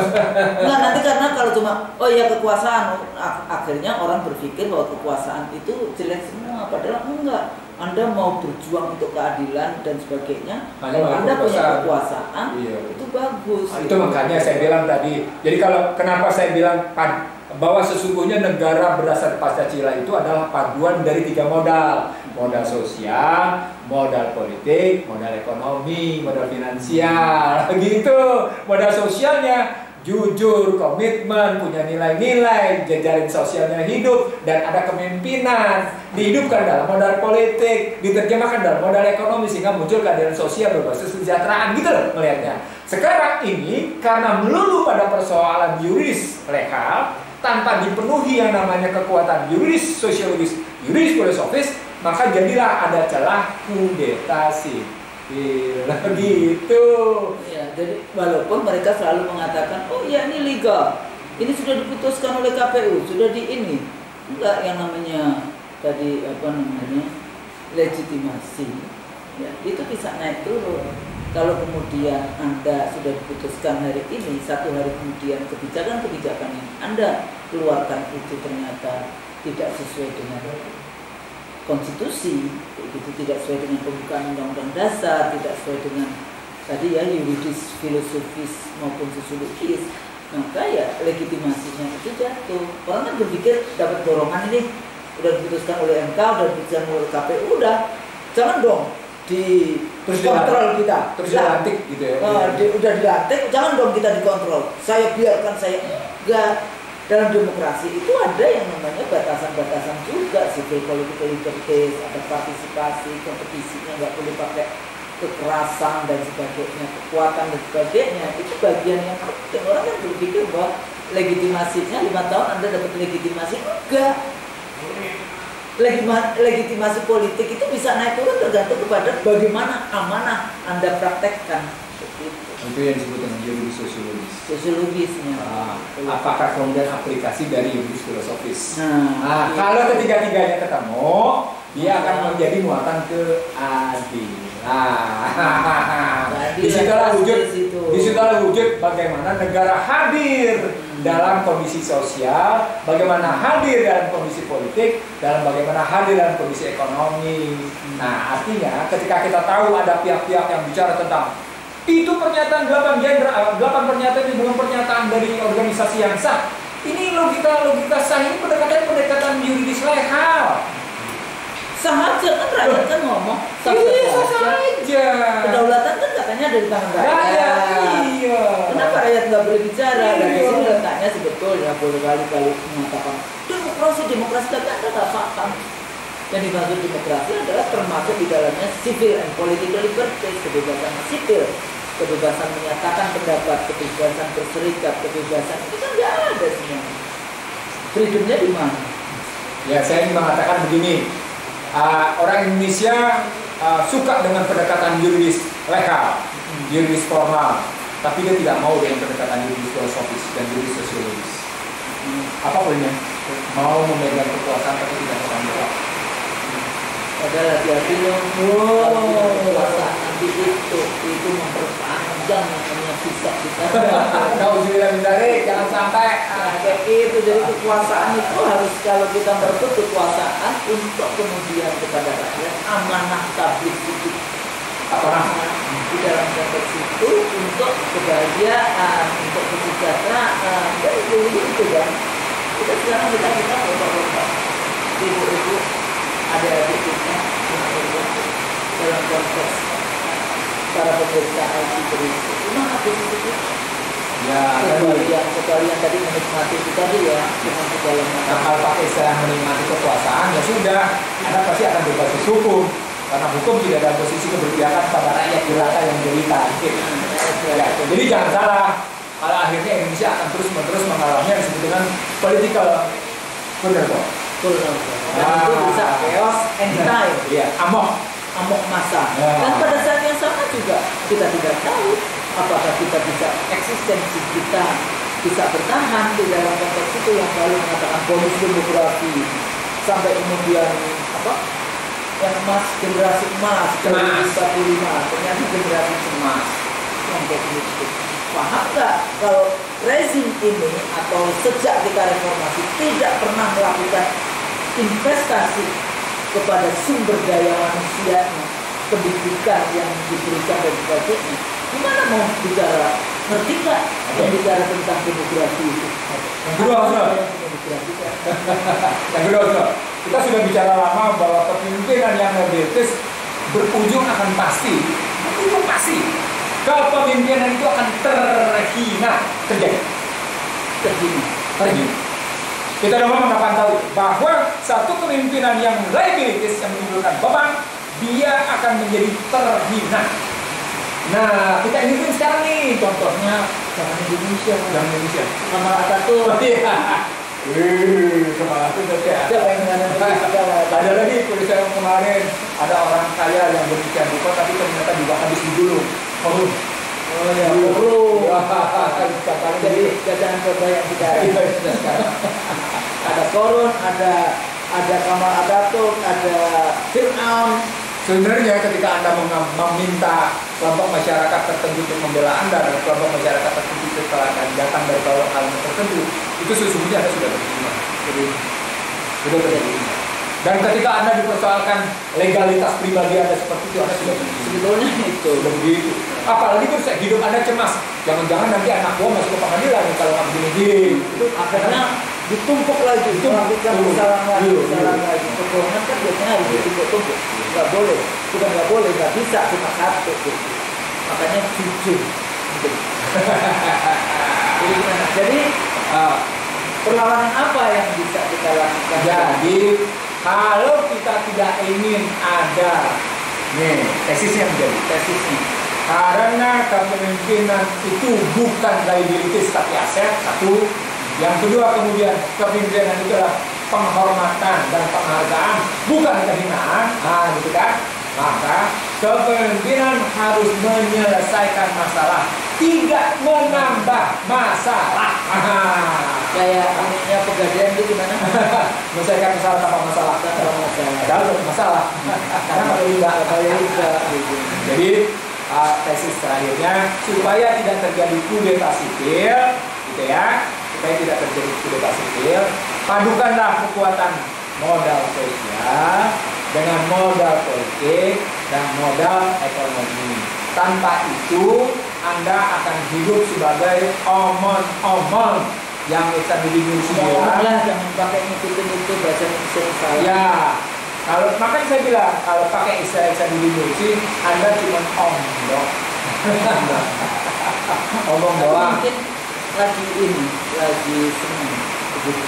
Nah nanti karena kalau cuma kekuasaan, akhirnya orang berpikir bahwa kekuasaan itu jelek semua, padahal enggak. Anda mau berjuang untuk keadilan dan sebagainya, kalau Anda punya kekuasaan, itu bagus. Itu makanya saya bilang tadi. Jadi kenapa saya bilang bahwa sesungguhnya negara berdasar Pancasila itu adalah paduan dari 3 modal. Modal sosial, modal politik, modal ekonomi, modal finansial. Begitu. Modal sosialnya jujur, komitmen, punya nilai-nilai, jejaring sosialnya hidup, dan ada kepemimpinan. Dihidupkan dalam modal politik, diterjemahkan dalam modal ekonomi, sehingga muncul keadilan sosial berbasis kesejahteraan. Gitu loh melihatnya. Sekarang ini karena melulu pada persoalan yuridis legal, tanpa dipenuhi yang namanya kekuatan yuridis sosiologis, yuridis filosofis, maka jadilah ada celah kudeta sipil. Gitu. Ya, jadi walaupun mereka selalu mengatakan, oh ya ini legal, ini sudah diputuskan oleh KPU, sudah di ini, enggak yang namanya tadi legitimasi, ya itu bisa naik turun. Kalau kemudian Anda sudah diputuskan hari ini, 1 hari kemudian kebijakan-kebijakan yang Anda keluarkan itu ternyata tidak sesuai dengan konstitusi, itu tidak sesuai dengan pembukaan undang-undang dasar, tidak sesuai dengan tadi ya yuridis, filosofis maupun sosiologis, maka ya legitimasinya itu jatuh. Orang kan berpikir dapat dorongan ini, udah diputuskan oleh MK, udah diputuskan oleh KPU, udah jangan dong dikontrol kita. Terus dilantik gitu ya. Udah dilantik, jangan dong kita dikontrol. Saya biarkan, saya enggak. Dalam demokrasi itu ada yang namanya batasan-batasan juga, civil political liberties, ada partisipasi, kompetisinya nggak boleh pakai kekerasan dan sebagainya, kekuatan dan sebagainya. Itu bagian yang penting. Orang kan berpikir bahwa legitimasinya 5 tahun Anda dapat legitimasi, enggak. legitimasi politik itu bisa naik turun tergantung kepada bagaimana amanah Anda praktekkan. Itu yang disebut dengan yuridis sosiologisnya. Apakah kemudian aplikasi dari yuridis filosofis? Kalau ketiga-tiganya ketemu, dia akan menjadi muatan keadilan. Disitulah wujud bagaimana negara hadir dalam kondisi sosial, bagaimana hadir dalam kondisi politik, dalam bagaimana hadir dalam kondisi ekonomi. Nah, artinya ketika kita tahu ada pihak-pihak yang bicara tentang itu pernyataan 8 pernyataan ini belum pernyataan dari organisasi yang sah. Ini logika sah, ini pendekatan yuridis legal. Sah aja kan, rakyat kan ngomong. Sah aja. Kedaulatan kan katanya dari tangan rakyat. Iya. Kenapa rakyat nggak boleh bicara? Dan di sini letaknya sebetulnya berkali-kali mengatakan demokrasi tapi Anda nggak paham. Yang dimaksud demokrasi adalah termasuk di dalamnya civil and political liberties, kebebasan sipil, kebebasan menyatakan pendapat, kebebasan berserikat, kebebasan itu kan nggak ada semuanya. Freedomnya di mana? Ya, saya ingin mengatakan begini. Orang Indonesia suka dengan pendekatan yuridis legal, yuridis formal, tapi dia tidak mau dengan pendekatan yuridis filosofis dan yuridis sosiologis. Apa poinnya? Mau memegang kekuasaan tapi tidak bertanggung. Padahal hati-hati loh, kekuasaan nanti itu memperpanjang namanya bisa kita. Kau juga menarik, jangan sampai kayak itu. Jadi kekuasaan itu harus, kalau kita merebut kekuasaan untuk kemudian kepada rakyat, amanah tabligh itu di dalam konteks itu untuk kebahagiaan, untuk kesejahteraan, dan itu kan. Kita sekarang kita bapak-bapak, ibu-ibu, adik-adik kita dalam konteks para pemerintah IT berikut. Memang habis itu ya, sekalian tadi menikmati itu tadi ya, dengan segala macam. Kalau pakai istilah menikmati kekuasaan, ya sudah, Anda pasti akan berbasis hukum. Karena hukum tidak ada posisi keberpihakan pada rakyat jelata yang derita. Jadi jangan salah, kalau akhirnya Indonesia akan terus-menerus mengalami yang disebut dengan political control. Dan itu bisa chaos anytime. Amok massa. Dan pada saat yang sama juga kita tidak tahu apakah kita bisa, eksistensi kita bisa bertahan di dalam konteks itu yang selalu mengatakan bonus demografi sampai kemudian yang generasi emas 2045 ternyata generasi emas yang kayak gitu. Paham nggak kalau rezim ini atau sejak kita reformasi tidak pernah melakukan investasi kepada sumber daya manusianya, pendidikan yang diberikan dan sebagainya, gimana mau bicara, ngerti nggak yang bicara tentang demografi itu? Yang kedua, kita sudah bicara lama bahwa kepemimpinan yang elitis berujung akan pasti kepemimpinan itu akan terhina. Kita dapat mengetahui bahwa satu kepemimpinan yang liabilities yang menimbulkan beban, dia akan menjadi terhina. Nah, kita ingin sekarang nih contohnya Jangan Indonesia. Kemal Atatürk. Kemal Atatürk ya. Ada lagi tulis saya kemarin, ada orang kaya yang berpikir buka tapi ternyata juga habis digulung. Oh ya, perlu. Jadi jangan terbayang sekarang. Ada Korun, ada Kemal Atatürk, ada Fir'aun. Sebenarnya ketika Anda meminta kelompok masyarakat tertentu untuk membela Anda dan kelompok masyarakat tertentu itu akan datang dari kelompok tertentu, itu sesungguhnya Anda sudah berterima. Sudah berterima. Dan ketika Anda dipersoalkan legalitas pribadi Anda seperti itu, Anda sudah berterima. Sebetulnya itu. Sudah begitu. Apalagi terus hidup Anda cemas. Jangan-jangan nanti anak buah masuk ke pengadilan kalau nggak begini-begini. Itu akhirnya ditumpuk lagi, melakukan kesalahan lagi. Kebohongan kan biasanya harus ditumpuk-tumpuk. Nggak boleh, bukan nggak boleh, nggak bisa cuma satu. Makanya jujur. Jadi gimana? Jadi perlawanan apa yang bisa kita lakukan? Jadi kalau kita tidak ingin ada tesisnya menjadi tesisnya. Karena kepemimpinan itu bukan liabilities tapi aset, satu. Yang kedua kemudian kepemimpinan itu adalah penghormatan dan penghargaan, bukan kehinaan. Nah, gitu kan? Maka kepemimpinan harus menyelesaikan masalah, tidak menambah masalah. Kayak ininya Pegadaian itu gimana? Menyelesaikan masalah tanpa masalah. Padahal satu masalah. Karena pakai liga. Gitu. Jadi tesis terakhirnya, supaya tidak terjadi kudeta sipil, gitu ya, supaya tidak terjadi kudeta sipil, padukanlah kekuatan modal sosial dengan modal politik dan modal ekonomi. Tanpa itu Anda akan hidup sebagai omon-omon yang bisa dilindungi Lah, jangan pakai ngikutin itu bahasa Indonesia saya. Ya, kalau makanya saya bilang kalau pakai istilah dilindungi, Anda cuma omong. Omong doang. Mungkin lagi senang begitu.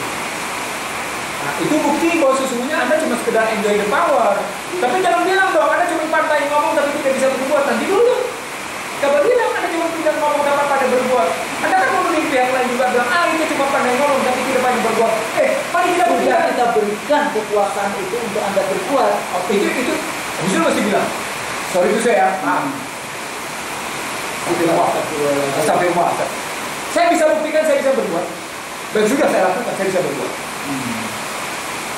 Nah, itu bukti bahwa sesungguhnya Anda cuma sekedar enjoy the power. Tapi jangan bilang dong, Anda cuma pandai ngomong tapi tidak bisa berbuat. Nanti dulu. Kabar bilang Anda cuma tidak ngomong dapat pada berbuat. Anda kan memenuhi pihak lain juga bilang, itu cuma pandai ngomong tapi tidak pandai berbuat. Mari kita buktikan. Kita berikan kekuasaan itu untuk Anda berbuat. Oh, itu justru mesti bilang. Sorry itu saya, maaf. Astagfirullah. Saya bisa buktikan saya bisa berbuat. Dan sudah saya lakukan, saya bisa berbuat.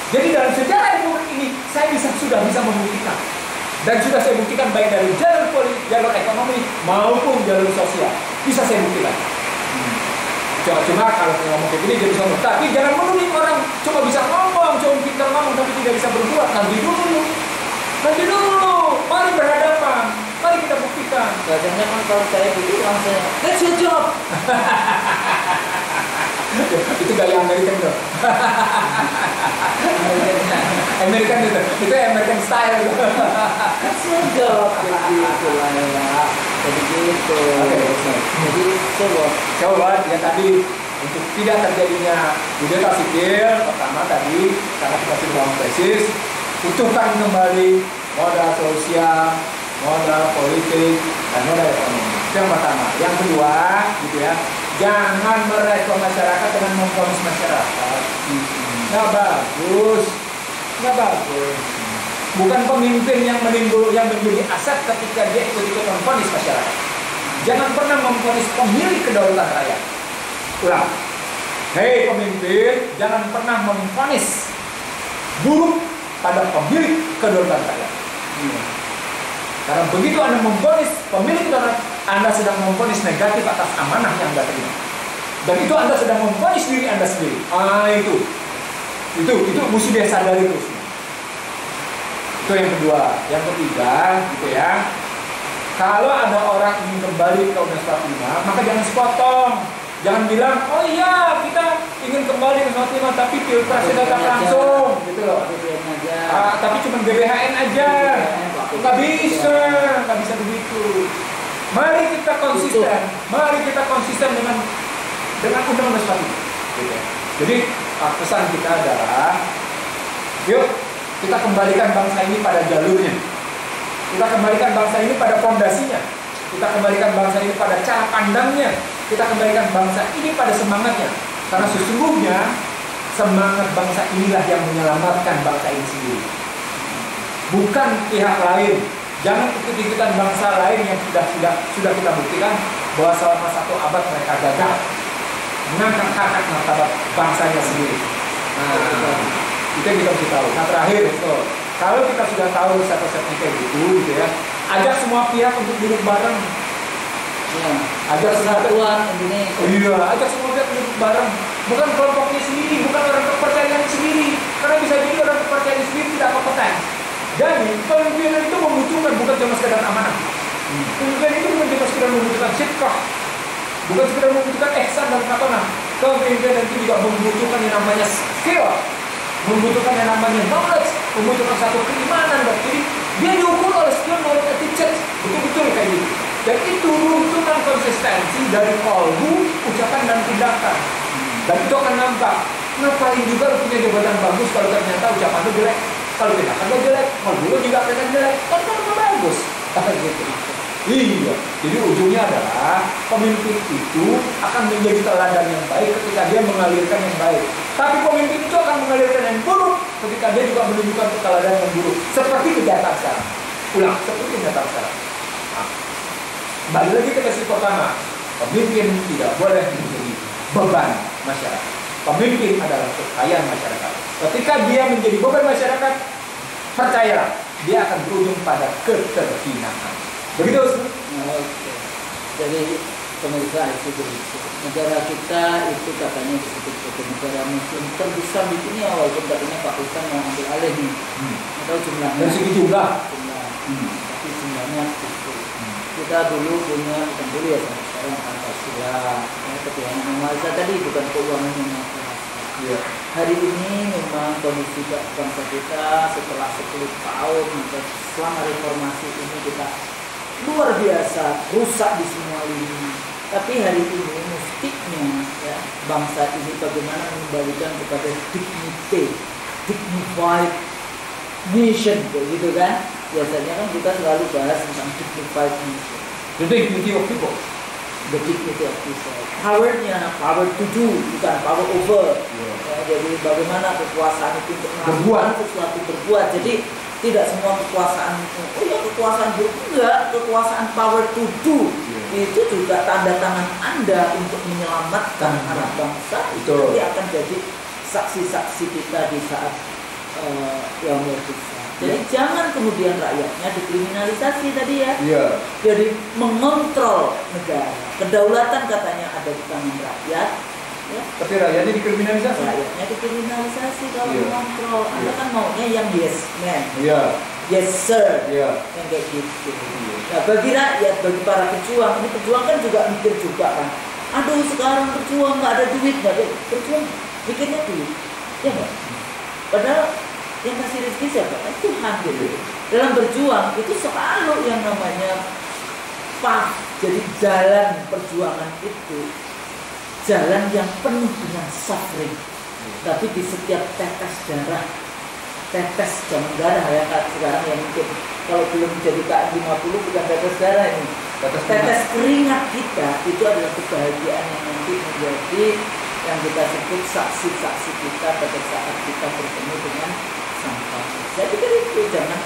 Jadi dalam sejarah republik ini saya sudah bisa membuktikan, dan sudah saya buktikan baik dari jalur politik, jalur ekonomi maupun jalur sosial bisa saya buktikan. Cuma kalau saya ngomong kayak gini jadi sombong. Tapi jangan menulis orang cuma bisa ngomong, cuma pintar ngomong tapi tidak bisa berbuat. Nanti dulu, mari berhadapan, mari kita buktikan. Biasanya kan kalau saya gitu langsung, that's your job. Itu gaya American tuh. American itu American style. Sudah begitu lah ya. Jadi gitu. Jadi coba yang tadi untuk tidak terjadinya kudeta sipil, pertama tadi karena kita sudah tesis, utuhkan kembali modal sosial, modal politik, dan modal ekonomi. Itu yang pertama. Yang kedua, gitu ya. Jangan merekrut masyarakat dengan memvonis masyarakat. Nggak bagus. Bukan pemimpin yang menjadi aset ketika dia ikut-ikut memvonis masyarakat. Jangan pernah memvonis pemilik kedaulatan rakyat. Ulang. Hei pemimpin, jangan pernah memvonis buruk pada pemilik kedaulatan rakyat. Karena begitu Anda memvonis pemilik kedaulatan, Anda sedang memvonis negatif atas amanah yang Anda terima. Dan itu Anda sedang memvonis diri Anda sendiri. Itu mesti dia sadari terus. Itu yang kedua. Yang ketiga, gitu ya. Kalau ada orang ingin kembali ke Undang 45, maka jangan sepotong. Jangan bilang, oh iya kita ingin kembali ke Undang 45, tapi pilpres datang langsung, gitu loh. Tapi cuma GBHN aja. Nggak bisa begitu. Mari kita konsisten dengan Undang-Undang 45. Gitu. Jadi pesan kita adalah, yuk kita kembalikan bangsa ini pada jalurnya. Kita kembalikan bangsa ini pada fondasinya. Kita kembalikan bangsa ini pada cara pandangnya. Kita kembalikan bangsa ini pada semangatnya. Karena sesungguhnya semangat bangsa inilah yang menyelamatkan bangsa ini sendiri. Bukan pihak lain. Jangan ikut-ikutan bangsa lain yang sudah kita buktikan bahwa selama 1 abad mereka gagal mengangkat harkat martabat bangsanya sendiri. Itu yang kita mesti tahu. Nah terakhir, kalau kita sudah tahu resep-resepnya kayak gitu ya, ajak semua pihak untuk duduk bareng. Ajak Persatuan Indonesia. Iya, ajak semua pihak duduk bareng. Bukan kelompoknya sendiri, bukan orang kepercayaan sendiri. Karena bisa jadi orang kepercayaan sendiri tidak kompeten. Jadi pemimpinan itu membutuhkan bukan cuma sekedar amanah. Pemimpinan itu bukan cuma sekedar membutuhkan sidqah, bukan sekedar membutuhkan ihsan dan katonah. Kepemimpinan itu juga membutuhkan yang namanya skill, membutuhkan yang namanya knowledge, membutuhkan satu keimanan. Jadi dia diukur oleh skill, knowledge, attitude, betul-betul kayak gitu. Dan itu runtutan konsistensi dari kalbu, ucapan dan tindakan. Dan itu akan nampak. Ngapain juga lu punya jabatan bagus kalau ternyata ucapan lu jelek, kalau tindakan lu jelek, kalbu lu juga kelihatan jelek, kan bagus. Gitu. Iya, jadi ujungnya adalah pemimpin itu akan menjadi teladan yang baik ketika dia mengalirkan yang baik. Tapi pemimpin itu akan mengalirkan yang buruk ketika dia juga menunjukkan keteladanan yang buruk. Seperti kenyataan sekarang. Ulang, seperti kenyataan sekarang. Nah, balik lagi ke tesis pertama. Pemimpin tidak boleh menjadi beban masyarakat. Pemimpin adalah kekayaan masyarakat. Ketika dia menjadi beban masyarakat, percayalah, dia akan berujung pada keterhinaan. Begitu. Oke. Jadi pemirsa itu begitu. Negara kita itu katanya disebut sebagai negara Muslim terbesar di dunia, walaupun katanya Pakistan mau ambil alih nih. Atau jumlahnya. Dari segi jumlah. Tapi jumlahnya itu. Kita dulu punya, bukan dulu ya, sekarang Pancasila, ketuhanan yang Maha Esa tadi, bukan keuangan yang Maha Esa. Iya. Hari ini memang kondisi bangsa kita setelah 10 tahun selama reformasi ini kita luar biasa rusak di semua lini. Tapi hari ini mestinya ya, bangsa ini bagaimana mengembalikan kepada dignity, dignified nation, gitu kan? Biasanya kan kita selalu bahas tentang dignified nation, The dignity of people. the dignity of people. Powernya, power to do, bukan power over. Ya, jadi bagaimana kekuasaan itu untuk melakukan sesuatu, berbuat. Jadi tidak semua kekuasaan, oh ya kekuasaan buruk, enggak, kekuasaan power to do. Itu juga tanda tangan Anda untuk menyelamatkan anak bangsa. Itu nanti akan jadi saksi-saksi kita di saat yang besar. Jadi jangan kemudian rakyatnya dikriminalisasi tadi ya. Jadi mengontrol negara. Kedaulatan katanya ada di tangan rakyat. Ya. Tapi rakyatnya dikriminalisasi. Rakyatnya dikriminalisasi kalau mengontrol. Anda kan maunya yang yes man, yes sir, yang kayak gitu. Nah bagi rakyat, bagi para pejuang, ini pejuang kan juga mikir juga kan. Aduh sekarang berjuang nggak ada duit, nggak ada berjuang, mikirnya duit, ya nggak? Padahal yang kasih rezeki siapa? Tuhan gitu. Dalam berjuang itu selalu yang namanya path. Jadi jalan perjuangan itu jalan yang penuh dengan suffering. Tapi di setiap tetes darah, tetes jaman darah ya sekarang yang mungkin kalau belum jadi KM 50 bukan tetes darah ini. Tetes keringat kita itu adalah kebahagiaan yang nanti menjadi yang kita sebut saksi-saksi kita pada saat kita bertemu dengan Sang Papa. Saya pikir itu jangan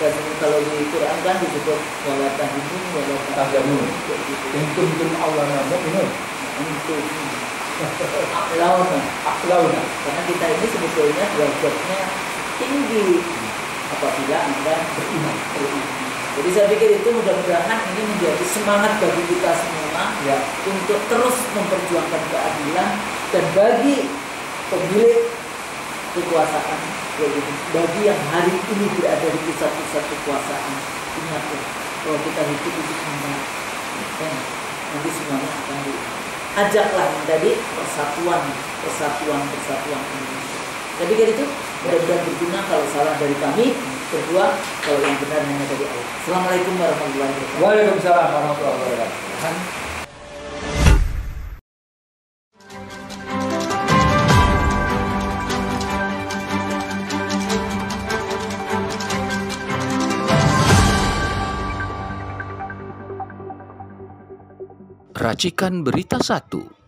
biasanya kalau di Quran kan disebut wala tahimun wala tahzanun gitu. Kuntum Allah nama ini. Untuk aklauna. Karena kita ini sebetulnya derajatnya tinggi apabila Anda beriman. Jadi saya pikir itu mudah-mudahan ini menjadi semangat bagi kita semua untuk terus memperjuangkan keadilan dan bagi pemilik kekuasaan, bagi yang hari ini berada di pusat-pusat kekuasaan, ingatlah kalau kita hidup itu semua, nanti semuanya akan ajaklah tadi persatuan Indonesia. Saya pikir itu mudah-mudahan berguna. Kalau salah dari kami berdua, kalau yang benar hanya dari Allah. Assalamualaikum warahmatullahi wabarakatuh. Waalaikumsalam warahmatullahi wabarakatuh. Racikan Berita 1.